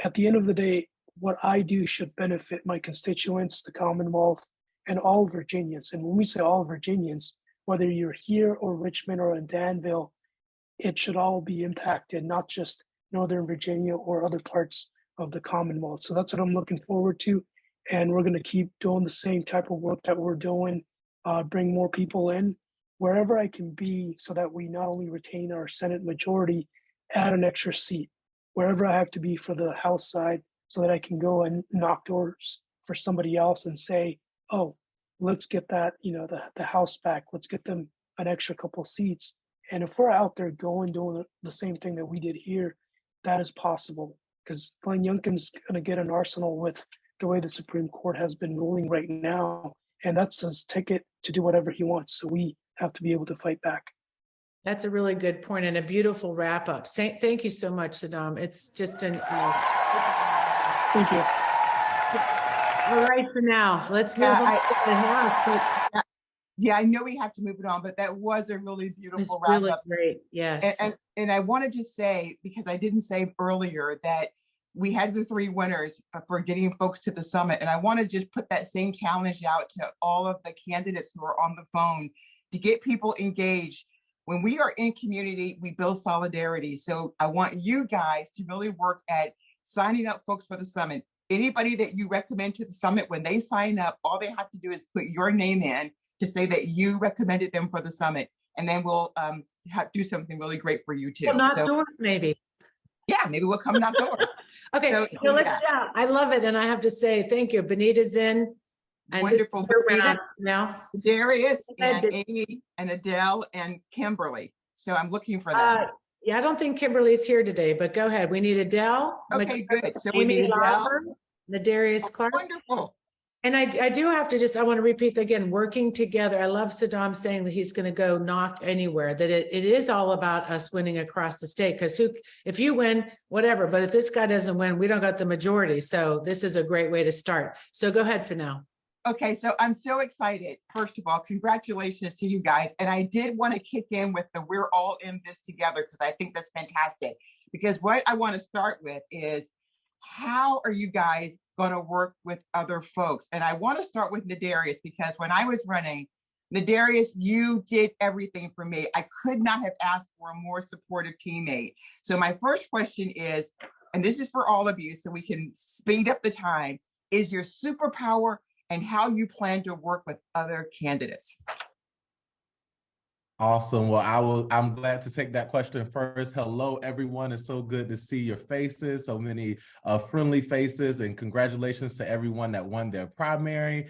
At the end of the day, what I do should benefit my constituents, the Commonwealth, and all Virginians. And when we say all Virginians, whether you're here or Richmond or in Danville, it should all be impacted, not just Northern Virginia or other parts of the Commonwealth. So that's what I'm looking forward to. And we're going to keep doing the same type of work that we're doing, bring more people in wherever I can be so that we not only retain our Senate majority, add an extra seat, wherever I have to be for the House side so that I can go and knock doors for somebody else and say, oh, let's get that, the House back. Let's get them an extra couple seats. And if we're out there doing the same thing that we did here, that is possible because Glenn Youngkin's going to get an arsenal with the way the Supreme Court has been ruling right now. And that's his ticket to do whatever he wants. So we have to be able to fight back. That's a really good point and a beautiful wrap up. Thank you so much, Saddam. It's just an. Thank you. All right, for now, let's move on to the House. Yeah, I know we have to move it on, but that was a really beautiful wrap really up. Great, yes. And I want to just say, because I didn't say earlier, that we had the 3 winners for getting folks to the summit. And I want to just put that same challenge out to all of the candidates who are on the phone to get people engaged. When we are in community, we build solidarity. So I want you guys to really work at signing up folks for the summit. Anybody that you recommend to the summit, when they sign up, all they have to do is put your name in to say that you recommended them for the summit. And then we'll do something really great for you too. Well, not doors, maybe. Yeah, maybe we'll come knock doors. Okay, so let's, I love it. And I have to say, thank you. Bonita's in. And wonderful. Now. Darius and Amy and Adele and Kimberly. So I'm looking for them. Yeah, I don't think Kimberly's here today, but go ahead. We need Adele. Okay, good. So Amy, we need Adele. Laufer, Nadarius Clark. Wonderful. And I do have to I want to repeat again, working together. I love Saddam saying that he's going to go knock anywhere, that it is all about us winning across the state. Because if you win, whatever, but if this guy doesn't win, we don't got the majority. So this is a great way to start. So go ahead for now. Okay, so I'm so excited. First of all, congratulations to you guys. And I did want to kick in with the we're all in this together, because I think that's fantastic. Because what I want to start with is, how are you guys going to work with other folks? And I want to start with Nadarius, because when I was running, Nadarius, you did everything for me. I could not have asked for a more supportive teammate. So my first question is, and this is for all of you so we can speed up the time, is your superpower and how you plan to work with other candidates? Awesome. Well, I'm glad to take that question first. Hello, everyone. It's so good to see your faces, so many friendly faces, and congratulations to everyone that won their primary.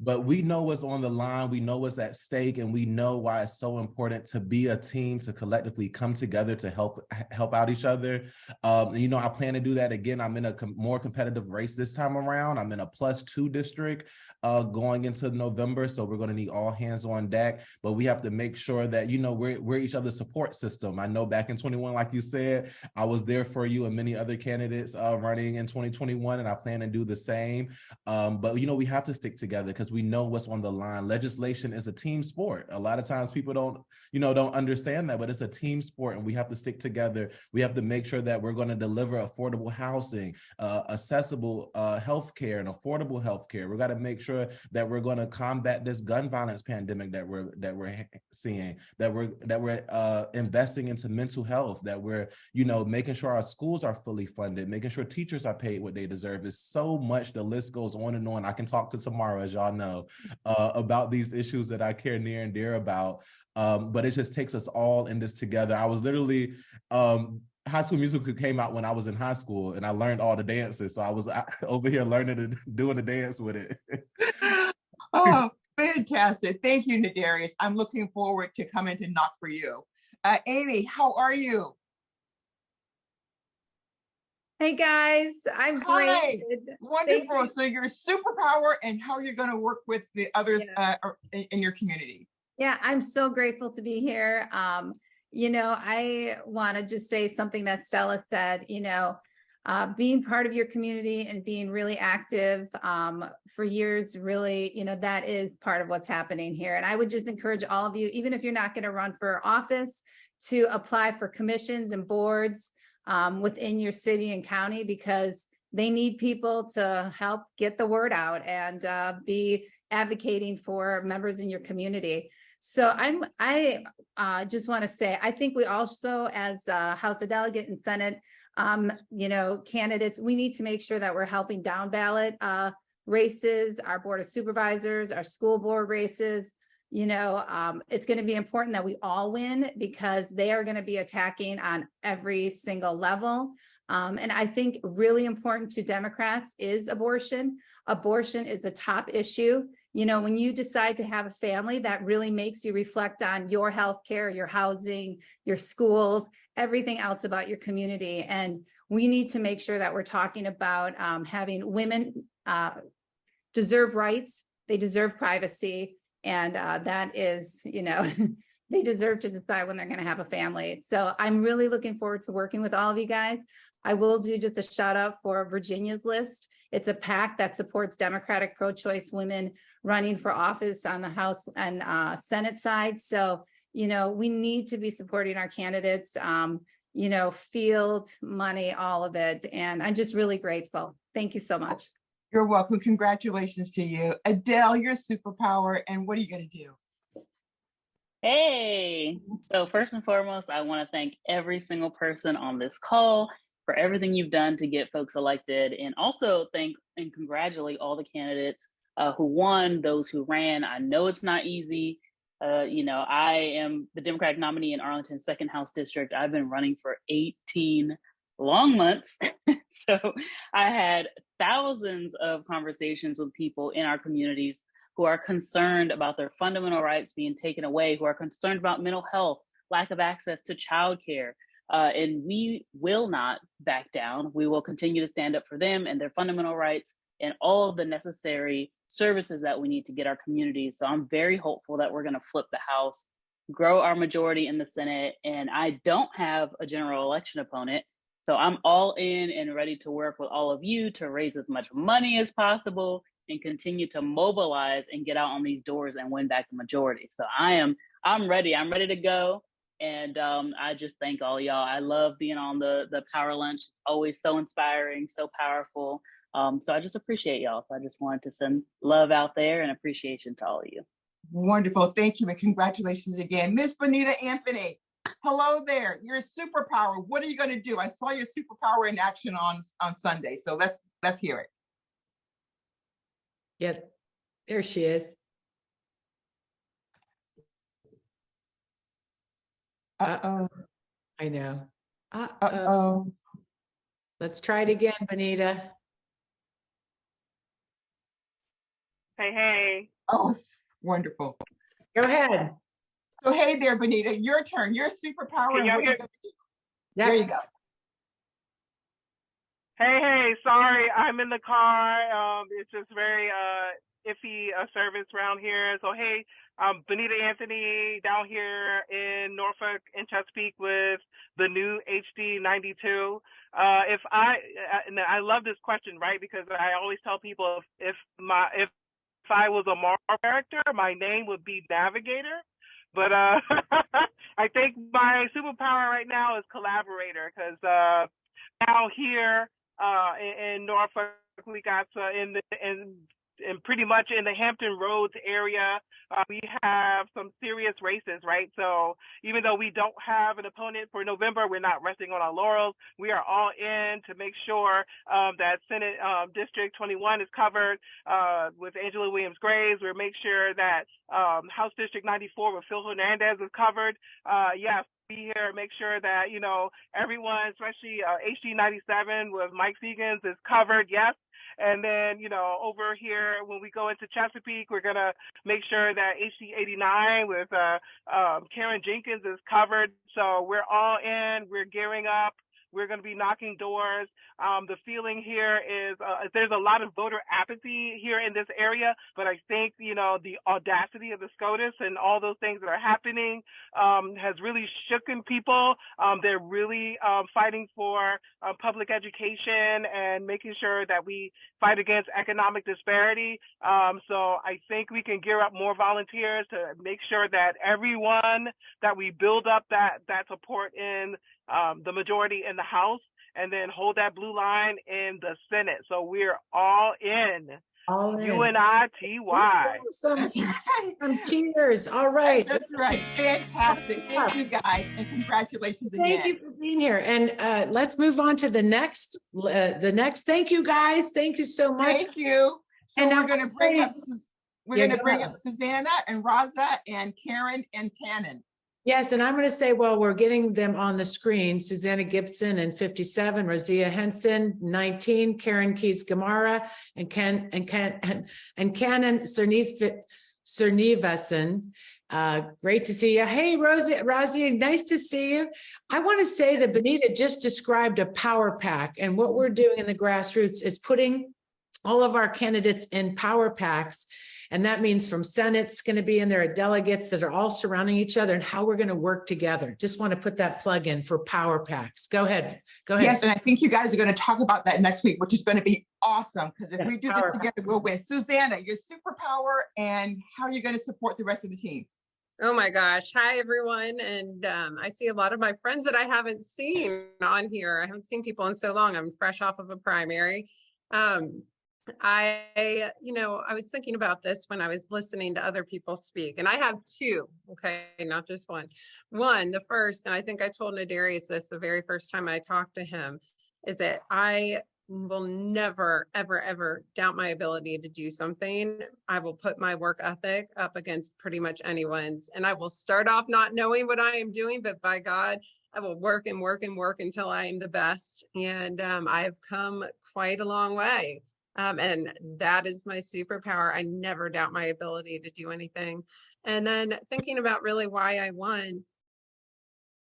But we know what's on the line, we know what's at stake, and we know why it's so important to be a team, to collectively come together to help out each other. I plan to do that again. I'm in a more competitive race this time around. I'm in a +2 district going into November, so we're going to need all hands on deck. But we have to make sure that we're each other's support system. I know back in 21, like you said, I was there for you and many other candidates running in 2021, and I plan to do the same. But we have to stick together because we know what's on the line. Legislation is a team sport. A lot of times people don't understand that, but it's a team sport, and we have to stick together. We have to make sure that we're going to deliver affordable housing, accessible healthcare, and affordable healthcare. We've got to make sure that we're going to combat this gun violence pandemic that we're seeing, that we're investing into mental health, that we're making sure our schools are fully funded, making sure teachers are paid what they deserve. It's so much. The list goes on and on. I can talk to tomorrow, as y'all know, about these issues that I care near and dear about. But it just takes us all in this together. I was literally High School Musical came out when I was in high school, and I learned all the dances. So I was over here learning and doing the dance with it. Oh, fantastic. Thank you, Nadarius. I'm looking forward to coming to knock for you. Amy, how are you? Hey guys, I'm great. Hi. Wonderful. So your superpower and how you're going to work with the others in your community. Yeah, I'm so grateful to be here. I want to just say something that Stella said, being part of your community and being really active for years, really, that is part of what's happening here. And I would just encourage all of you, even if you're not going to run for office, to apply for commissions and boards within your city and county, because they need people to help get the word out and be advocating for members in your community. So I just want to say, I think we also, as House of Delegate and Senate, candidates, we need to make sure that we're helping down ballot races, our Board of Supervisors, our school board races. It's going to be important that we all win, because they are going to be attacking on every single level. And I think really important to Democrats is abortion. Abortion is the top issue. When you decide to have a family, that really makes you reflect on your health care, your housing, your schools, everything else about your community. And we need to make sure that we're talking about having women deserve rights. They deserve privacy. And that is, they deserve to decide when they're going to have a family. So I'm really looking forward to working with all of you guys. I will do just a shout out for Virginia's List. It's a PAC that supports Democratic pro-choice women running for office on the House and Senate side. So, we need to be supporting our candidates. field money, all of it. And I'm just really grateful. Thank you so much. You're welcome. Congratulations to you. Adele, your superpower, and what are you going to do? Hey, so first and foremost, I want to thank every single person on this call for everything you've done to get folks elected, and also thank and congratulate all the candidates who won, those who ran. I know it's not easy. I am the Democratic nominee in Arlington's 2nd House District. I've been running for 18 long months. So I had thousands of conversations with people in our communities who are concerned about their fundamental rights being taken away, who are concerned about mental health, lack of access to childcare. And we will not back down. We will continue to stand up for them and their fundamental rights and all of the necessary services that we need to get our communities. So I'm very hopeful that we're going to flip the House, grow our majority in the Senate, and I don't have a general election opponent. So I'm all in and ready to work with all of you to raise as much money as possible and continue to mobilize and get out on these doors and win back the majority. So I'm ready. I'm ready to go. And I just thank all y'all. I love being on the Power Lunch. It's always so inspiring, so powerful. So I just appreciate y'all. So I just wanted to send love out there and appreciation to all of you. Wonderful. Thank you. And congratulations again. Miss Bonita Anthony, hello there. Your superpower. What are you going to do? I saw your superpower in action on Sunday. So let's hear it. Yeah, there she is. Uh-oh. I know. Uh-oh. Let's try it again, Bonita. Hey. Oh, wonderful. Go ahead. So hey there, Bonita, your turn. Your superpower. And what are you gonna do? There you go. Hey, sorry, I'm in the car. It's just very iffy service around here. So hey, Bonita Anthony down here in Norfolk and Chesapeake with the new HD 92. I love this question, right? Because I always tell people if I was a Marvel character, my name would be Navigator. But I think my superpower right now is collaborator, because now here in Norfolk, we got in pretty much in the Hampton Roads area, we have some serious races, right? So even though we don't have an opponent for November, we're not resting on our laurels. We are all in to make sure that Senate District 21 is covered with Angelia Williams-Graves. We'll make sure that House District 94 with Phil Hernandez is covered. Yes. Be here, make sure that, everyone, especially HD 97 with Mike Seegans is covered, yes. And then, over here, when we go into Chesapeake, we're going to make sure that HD 89 with Karen Jenkins is covered. So we're all in, we're gearing up. We're going to be knocking doors. The feeling here is there's a lot of voter apathy here in this area, but I think, the audacity of the SCOTUS and all those things that are happening has really shooken people. They're really fighting for public education and making sure that we fight against economic disparity. So I think we can gear up more volunteers to make sure that everyone that we build up that support in the majority in the House, and then hold that blue line in the Senate. So we're all in. All in. UNITY. Some cheers. All right. That's right. Fantastic. Thank you guys, and congratulations again. Thank you for being here. And let's move on to the next. Thank you, guys. Thank you so much. Thank you. So and we're going to bring up. We're going to bring up Susanna and Raza and Karen and Cannon. Yes, and I'm going to say, well, we're getting them on the screen. Susanna Gibson and 57, Razia Henson 19, Karen Keys Gamara, and Cannon Cernivasan. Great to see you. Hey, Razia, nice to see you. I want to say that Bonita just described a power pack, and what we're doing in the grassroots is putting all of our candidates in power packs. And that means from Senate's going to be in there, delegates that are all surrounding each other, and how we're going to work together. Just want to put that plug in for power packs. Go ahead. Yes, and I think you guys are going to talk about that next week, which is going to be awesome, because if we do this together, we'll win. Susanna, your superpower, and how are you going to support the rest of the team? Oh my gosh. Hi, everyone. And I see a lot of my friends that I haven't seen on here. I haven't seen people in so long. I'm fresh off of a primary. I was thinking about this when I was listening to other people speak, and I have two, okay, not just one. One, the first, and I think I told Nadarius this the very first time I talked to him, is that I will never, ever, ever doubt my ability to do something. I will put my work ethic up against pretty much anyone's, and I will start off not knowing what I am doing, but by God, I will work and work and work until I am the best. And I have come quite a long way. And that is my superpower. I never doubt my ability to do anything. And then thinking about really why I won,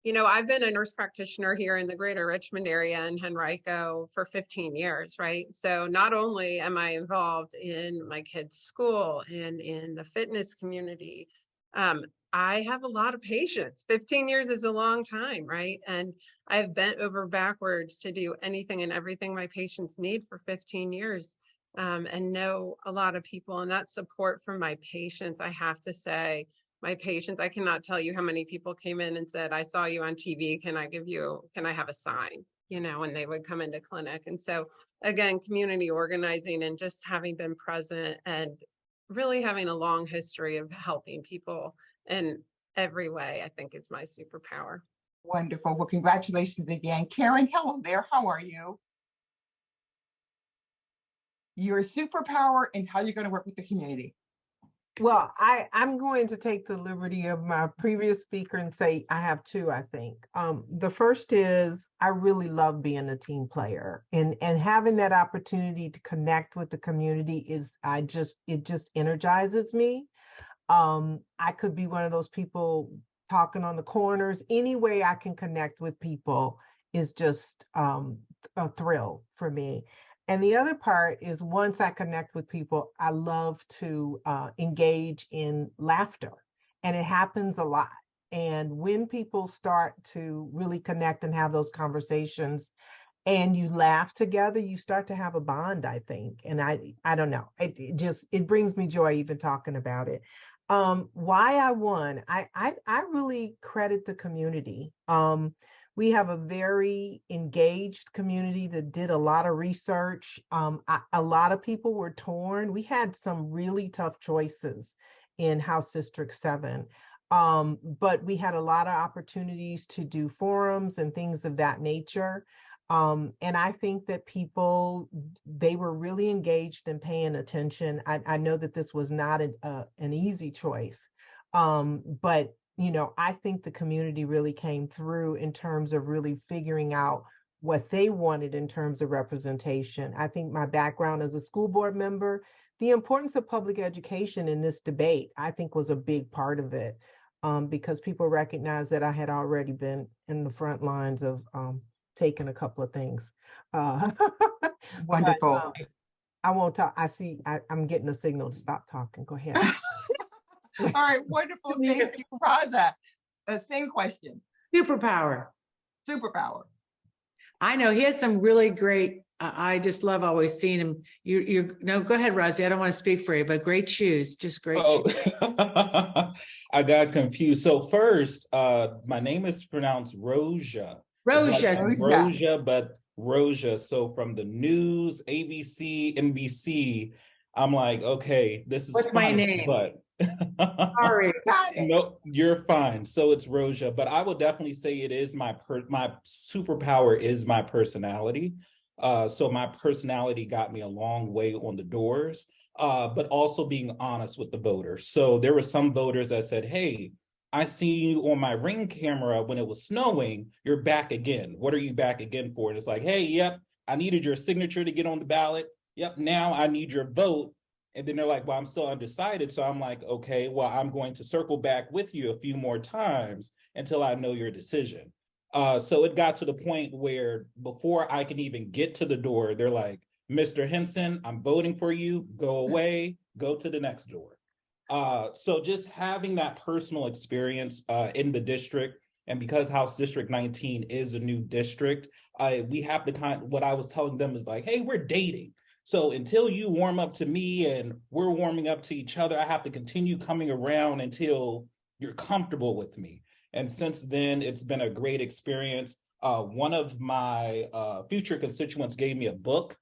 I've been a nurse practitioner here in the greater Richmond area in Henrico for 15 years, right? So not only am I involved in my kids' school and in the fitness community, I have a lot of patience. 15 years is a long time, right? And I've bent over backwards to do anything and everything my patients need for 15 years, and know a lot of people. And that support from my patients, I have to say, my patients, I cannot tell you how many people came in and said, I saw you on TV. Can I have a sign? And they would come into clinic. And so again, community organizing and just having been present and really having a long history of helping people in every way, I think is my superpower. Wonderful. Well, congratulations again. Karen, hello there. How are you? Your superpower and how you're going to work with the community. Well, I'm going to take the liberty of my previous speaker and say I have two, I think. The first is I really love being a team player and having that opportunity to connect with the community it just energizes me. I could be one of those people talking on the corners. Any way I can connect with people is just a thrill for me. And the other part is once I connect with people, I love to engage in laughter, and it happens a lot. And when people start to really connect and have those conversations and you laugh together, you start to have a bond, I think. And I don't know, it brings me joy even talking about it. Why I won, I really credit the community. We have a very engaged community that did a lot of research. A lot of people were torn. We had some really tough choices in House District 7, but we had a lot of opportunities to do forums and things of that nature. And I think that they were really engaged and paying attention. I know that this was not an easy choice, but I think the community really came through in terms of really figuring out what they wanted in terms of representation. I think my background as a school board member, the importance of public education in this debate, I think was a big part of it, because people recognized that I had already been in the front lines of taking a couple of things. Wonderful. But, I won't talk. I'm getting a signal to stop talking. Go ahead. All right, wonderful. Thank you, Raza. Same question. Superpower. I know he has some really great. I just love always seeing him. No, go ahead, Rosie. I don't want to speak for you, but great shoes, just great. Shoes. I got confused. So first, my name is pronounced Roja. Roja, but Roja. So from the news, ABC, NBC, I'm like, okay, this is what's my name? But sorry, no, you're fine. So it's Roja, but I would definitely say it is my superpower is my personality. So my personality got me a long way on the doors, but also being honest with the voters. So there were some voters that said, hey, I see you on my Ring camera when it was snowing, you're back again. What are you back again for? And it's like, hey, yep, I needed your signature to get on the ballot. Yep, now I need your vote. And then they're like, well, I'm still undecided. So I'm like, okay, well, I'm going to circle back with you a few more times until I know your decision. So it got to the point where before I can even get to the door, they're like, Mr. Henson, I'm voting for you. Go away, go to the next door. So just having that personal experience in the district, and because House District 19 is a new district, we have the what I was telling them is like, hey, we're dating. So until you warm up to me and we're warming up to each other, I have to continue coming around until you're comfortable with me. And since then, it's been a great experience. One of my future constituents gave me a book.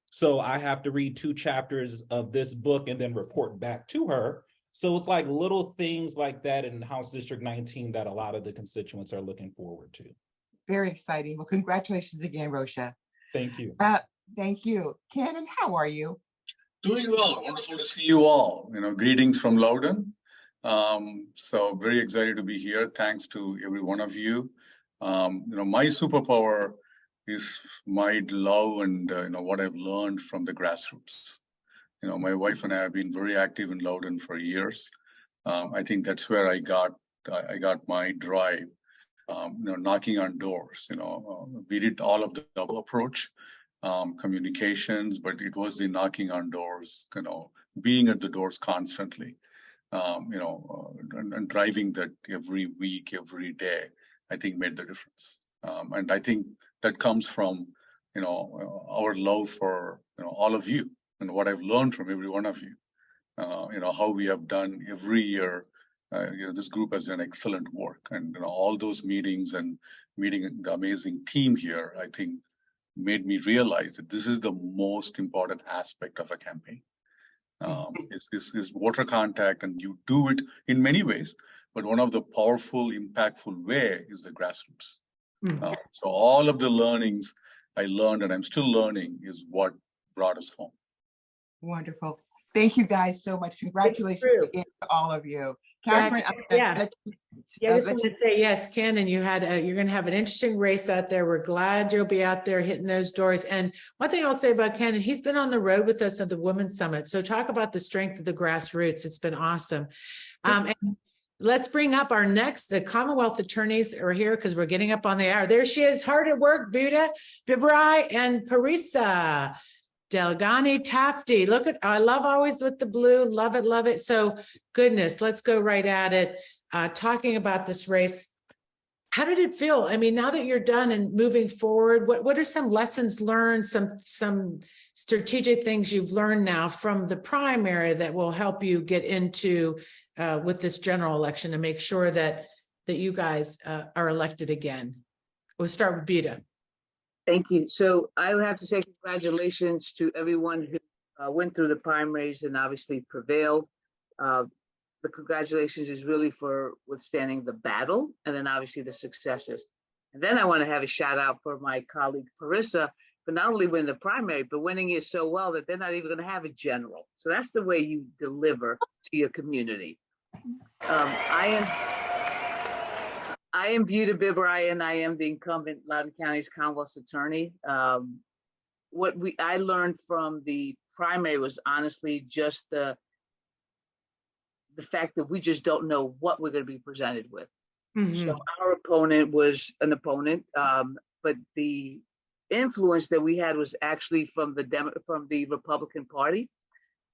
So I have to read 2 chapters of this book and then report back to her. So it's like little things like that in House District 19 that a lot of the constituents are looking forward to. Very exciting. Well, congratulations again, Rosha. Thank you. Thank you. Cannon, how are you? Doing well. Wonderful to see you all. Greetings from Loudon. So very excited to be here. Thanks to every one of you. My superpower is my love and what I've learned from the grassroots. My wife and I have been very active in Loudon for years. I think that's where I got my drive. Knocking on doors. We did all of the double approach, communications, but it was the knocking on doors. Being at the doors constantly. And driving that every week, every day, I think made the difference. And I think that comes from, our love for, all of you and what I've learned from every one of you. How we have done every year. This group has done excellent work, and all those meetings and meeting the amazing team here, I think, made me realize that this is the most important aspect of a campaign. Is water contact, and you do it in many ways, but one of the powerful, impactful way is the grassroots. So all of the learnings I learned and I'm still learning is what brought us home. Wonderful. Thank you guys so much. Congratulations again to all of you. Catherine, I just want to say, yes, Cannon, you're going to have an interesting race out there. We're glad you'll be out there hitting those doors. And one thing I'll say about Cannon, he's been on the road with us at the Women's Summit. So talk about the strength of the grassroots. It's been awesome. And let's bring up the Commonwealth attorneys are here because we're getting up on the hour. There she is, hard at work, Buda, Bibrai, and Parisa. Delegate Tafty, look at, I love always with the blue, love it, love it. So goodness, let's go right at it. Talking about this race, how did it feel? I mean, now that you're done and moving forward, what are some lessons learned, some strategic things you've learned now from the primary that will help you get into with this general election and make sure that you guys are elected again? We'll start with Bita. Thank you. So I would have to say congratulations to everyone who went through the primaries and obviously prevailed. The congratulations is really for withstanding the battle and then obviously the successes. And then I want to have a shout out for my colleague Parisa for not only winning the primary, but winning it so well that they're not even going to have a general. So that's the way you deliver to your community. I am Buda Bibrai, and I am the incumbent Loudoun County's Commonwealth's attorney. What I learned from the primary was honestly just the fact that we just don't know what we're going to be presented with. So our opponent was an opponent, but the influence that we had was actually from the Republican Party,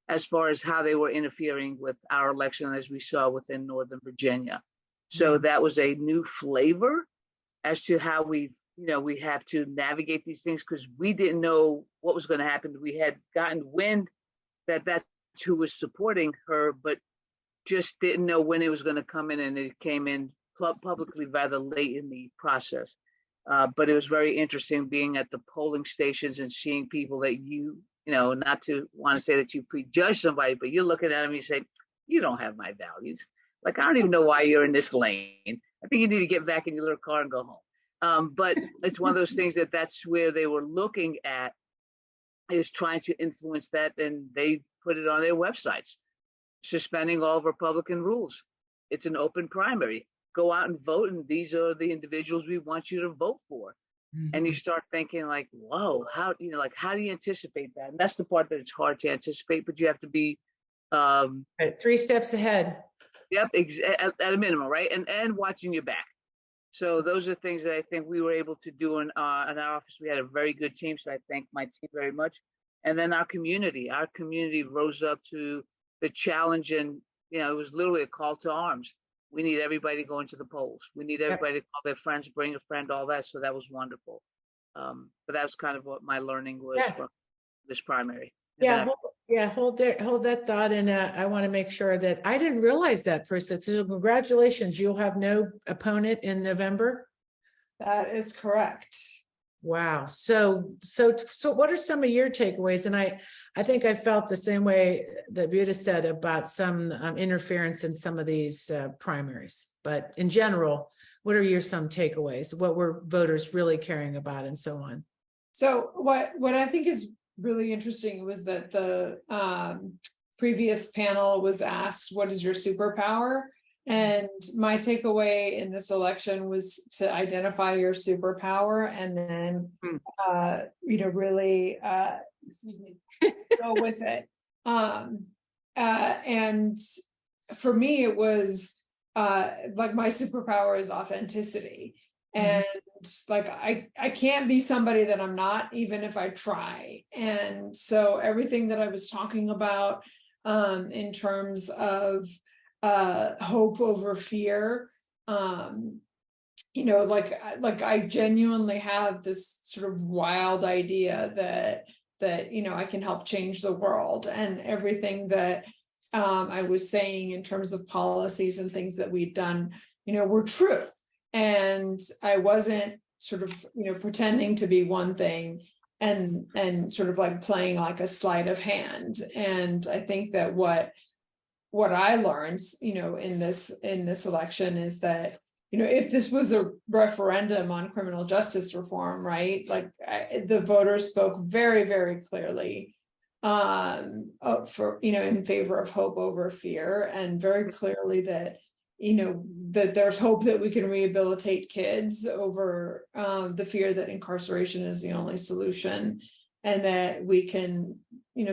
as far as how they were interfering with our election, as we saw within Northern Virginia. So that was a new flavor as to how we have to navigate these things, because we didn't know what was going to happen. We had gotten wind that that's who was supporting her, but just didn't know when it was going to come in, and it came in publicly rather late in the process. But it was very interesting being at the polling stations and seeing people that not to want to say that you prejudge somebody, but you're looking at them and you say, you don't have my values. Like, I don't even know why you're in this lane. I think you need to get back in your little car and go home. But it's one of those things that's where they were looking at, is trying to influence that. And they put it on their websites, suspending all Republican rules. It's an open primary. Go out and vote. And these are the individuals we want you to vote for. And you start thinking like, whoa, how do you anticipate that? And that's the part that it's hard to anticipate, but you have to be 3 steps ahead. Yep, at a minimum, right? And watching your back. So those are things that I think we were able to do in our office. We had a very good team, so I thank my team very much. And then our community rose up to the challenge, and it was literally a call to arms. We need everybody going to the polls. We need everybody to call their friends, bring a friend, all that. So that was wonderful. But that was kind of what my learning was from this primary. Hold that thought. And I want to make sure that I didn't realize that, Priscilla. So congratulations. You'll have no opponent in November. That is correct. Wow. So what are some of your takeaways? And I think I felt the same way that Bonita said about some interference in some of these primaries. But in general, what are some takeaways? What were voters really caring about and so on? So what I think is really interesting was that the previous panel was asked, what is your superpower? And my takeaway in this election was to identify your superpower and then, really, go with it. And for me, it was like my superpower is authenticity. And like, I can't be somebody that I'm not, even if I try. And so everything that I was talking about in terms of hope over fear, like I genuinely have this sort of wild idea that I can help change the world, and everything that I was saying in terms of policies and things that we'd done, were true. And I wasn't sort of, pretending to be one thing and sort of like playing like a sleight of hand. And I think that what I learned, in this election is that, if this was a referendum on criminal justice reform, right, like the voters spoke very, very clearly for, in favor of hope over fear, and very clearly that, that there's hope that we can rehabilitate kids over the fear that incarceration is the only solution, and that we can,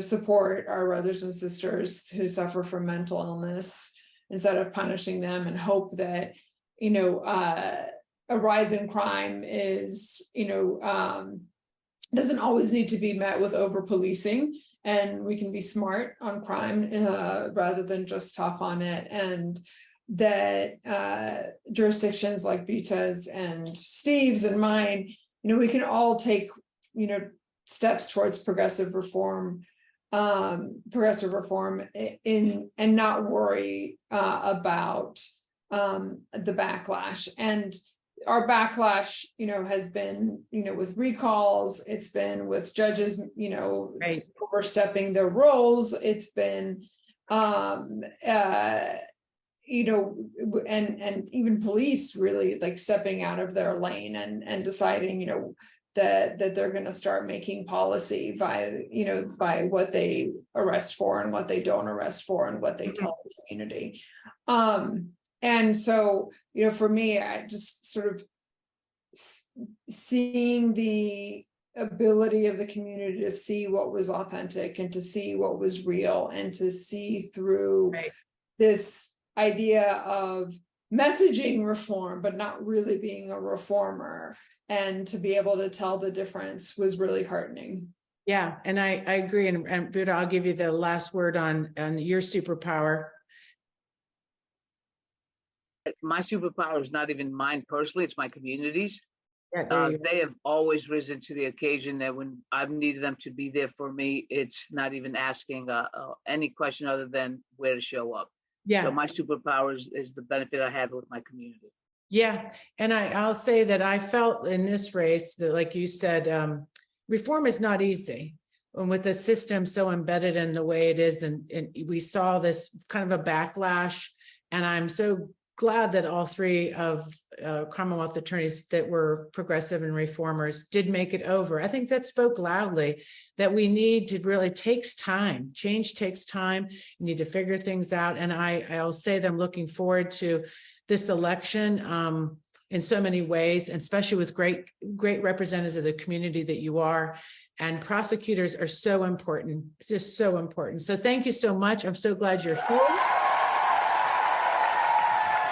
support our brothers and sisters who suffer from mental illness instead of punishing them, and hope that, a rise in crime is, doesn't always need to be met with over policing, and we can be smart on crime rather than just tough on it. And that jurisdictions like Bonita's and Steve's and mine, we can all take, steps towards progressive reform in and not worry about the backlash. And our backlash, has been, with recalls, it's been with judges, overstepping their roles, it's been and even police really like stepping out of their lane and deciding, that they're going to start making policy by what they arrest for and what they don't arrest for and what they tell the community. And so, for me, I just sort of seeing the ability of the community to see what was authentic and to see what was real and to see through this idea of messaging reform, but not really being a reformer, and to be able to tell the difference was really heartening. Yeah, and I agree. And Bonita, I'll give you the last word on your superpower. My superpower is not even mine personally, it's my community's. Yeah, they have always risen to the occasion that when I've needed them to be there for me, it's not even asking any question other than where to show up. Yeah. So my superpower is the benefit I have with my community. Yeah. And I'll say that I felt in this race that, like you said, reform is not easy. And with the system so embedded in the way it is, and we saw this kind of a backlash, and I'm so glad that all three of Commonwealth attorneys that were progressive and reformers did make it over. I think that spoke loudly that we need to really takes time. Change takes time. You need to figure things out. And I'll say that I'm looking forward to this election in so many ways, and especially with great representatives of the community that you are. And prosecutors are so important. It's just so important. So thank you so much. I'm so glad you're here.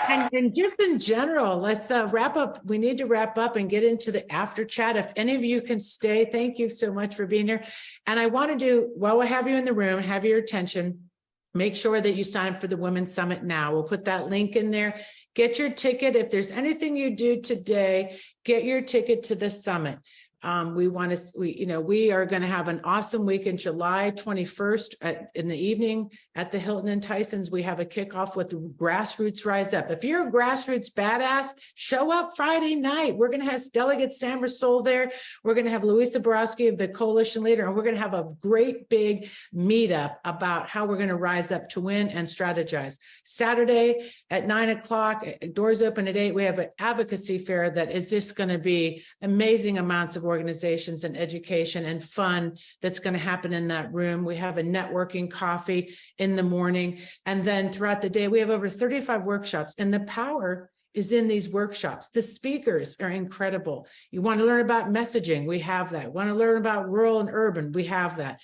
And just in general, let's wrap up. We need to wrap up and get into the after chat. If any of you can stay, thank you so much for being here. And I want to do, while we have you in the room, have your attention, make sure that you sign up for the Women's Summit now. We'll put that link in there. Get your ticket. If there's anything you do today, get your ticket to the summit. We are going to have an awesome week in July 21st in the evening at the Hilton and Tyson's. We have a kickoff with Grassroots Rise Up. If you're a grassroots badass, show up Friday night. We're going to have Delegate Sam Rasoul there. We're going to have Louisa Borowski of the coalition leader, and we're going to have a great big meetup about how we're going to rise up to win and strategize. Saturday at 9 o'clock, doors open at 8. We have an advocacy fair that is just going to be amazing amounts of organizations and education and fun that's going to happen in that room. We have a networking coffee in the morning. And then throughout the day, we have over 35 workshops, and the power is in these workshops. The speakers are incredible. You want to learn about messaging? We have that. Want to learn about rural and urban? We have that.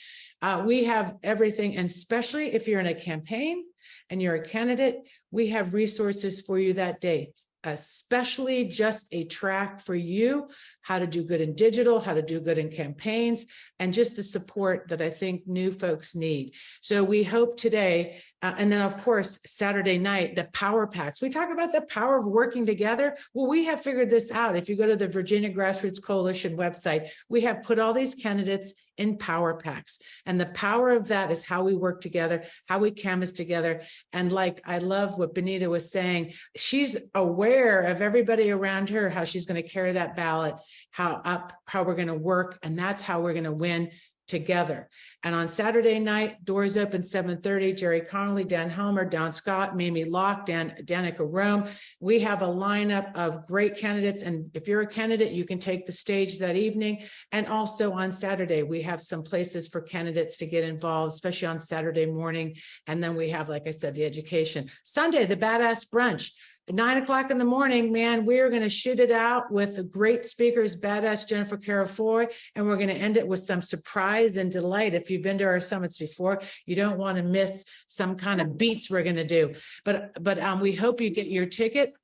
We have everything. And especially if you're in a campaign and you're a candidate, we have resources for you that day, especially just a track for you, how to do good in digital, how to do good in campaigns, and just the support that I think new folks need. So we hope today, and then of course, Saturday night, the power packs. We talk about the power of working together. Well, we have figured this out. If you go to the Virginia Grassroots Coalition website, we have put all these candidates in power packs. And the power of that is how we work together, how we canvas together. And like, I love what Bonita was saying. She's aware of everybody around her, how she's going to carry that ballot, how we're going to work. And that's how we're going to win together. And on Saturday night, doors open 7:30. Jerry Connolly, Dan Helmer, Don Scott, Mamie Locke, Danica Rome. We have a lineup of great candidates. And if you're a candidate, you can take the stage that evening. And also on Saturday, we have some places for candidates to get involved, especially on Saturday morning. And then we have, like I said, the education. Sunday, the Badass Brunch. 9 o'clock in the morning, man, we're going to shoot it out with the great speakers, Badass Jennifer Carafoy, and we're going to end it with some surprise and delight. If you've been to our summits before, you don't want to miss some kind of beats we're going to do. But we hope you get your ticket.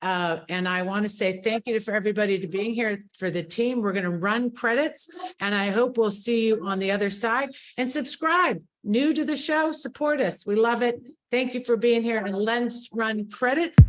And I want to say thank you for everybody to being here. For the team, we're going to run credits, and I hope we'll see you on the other side. And subscribe. New to the show, support us. We love it. Thank you for being here, and let's run credits.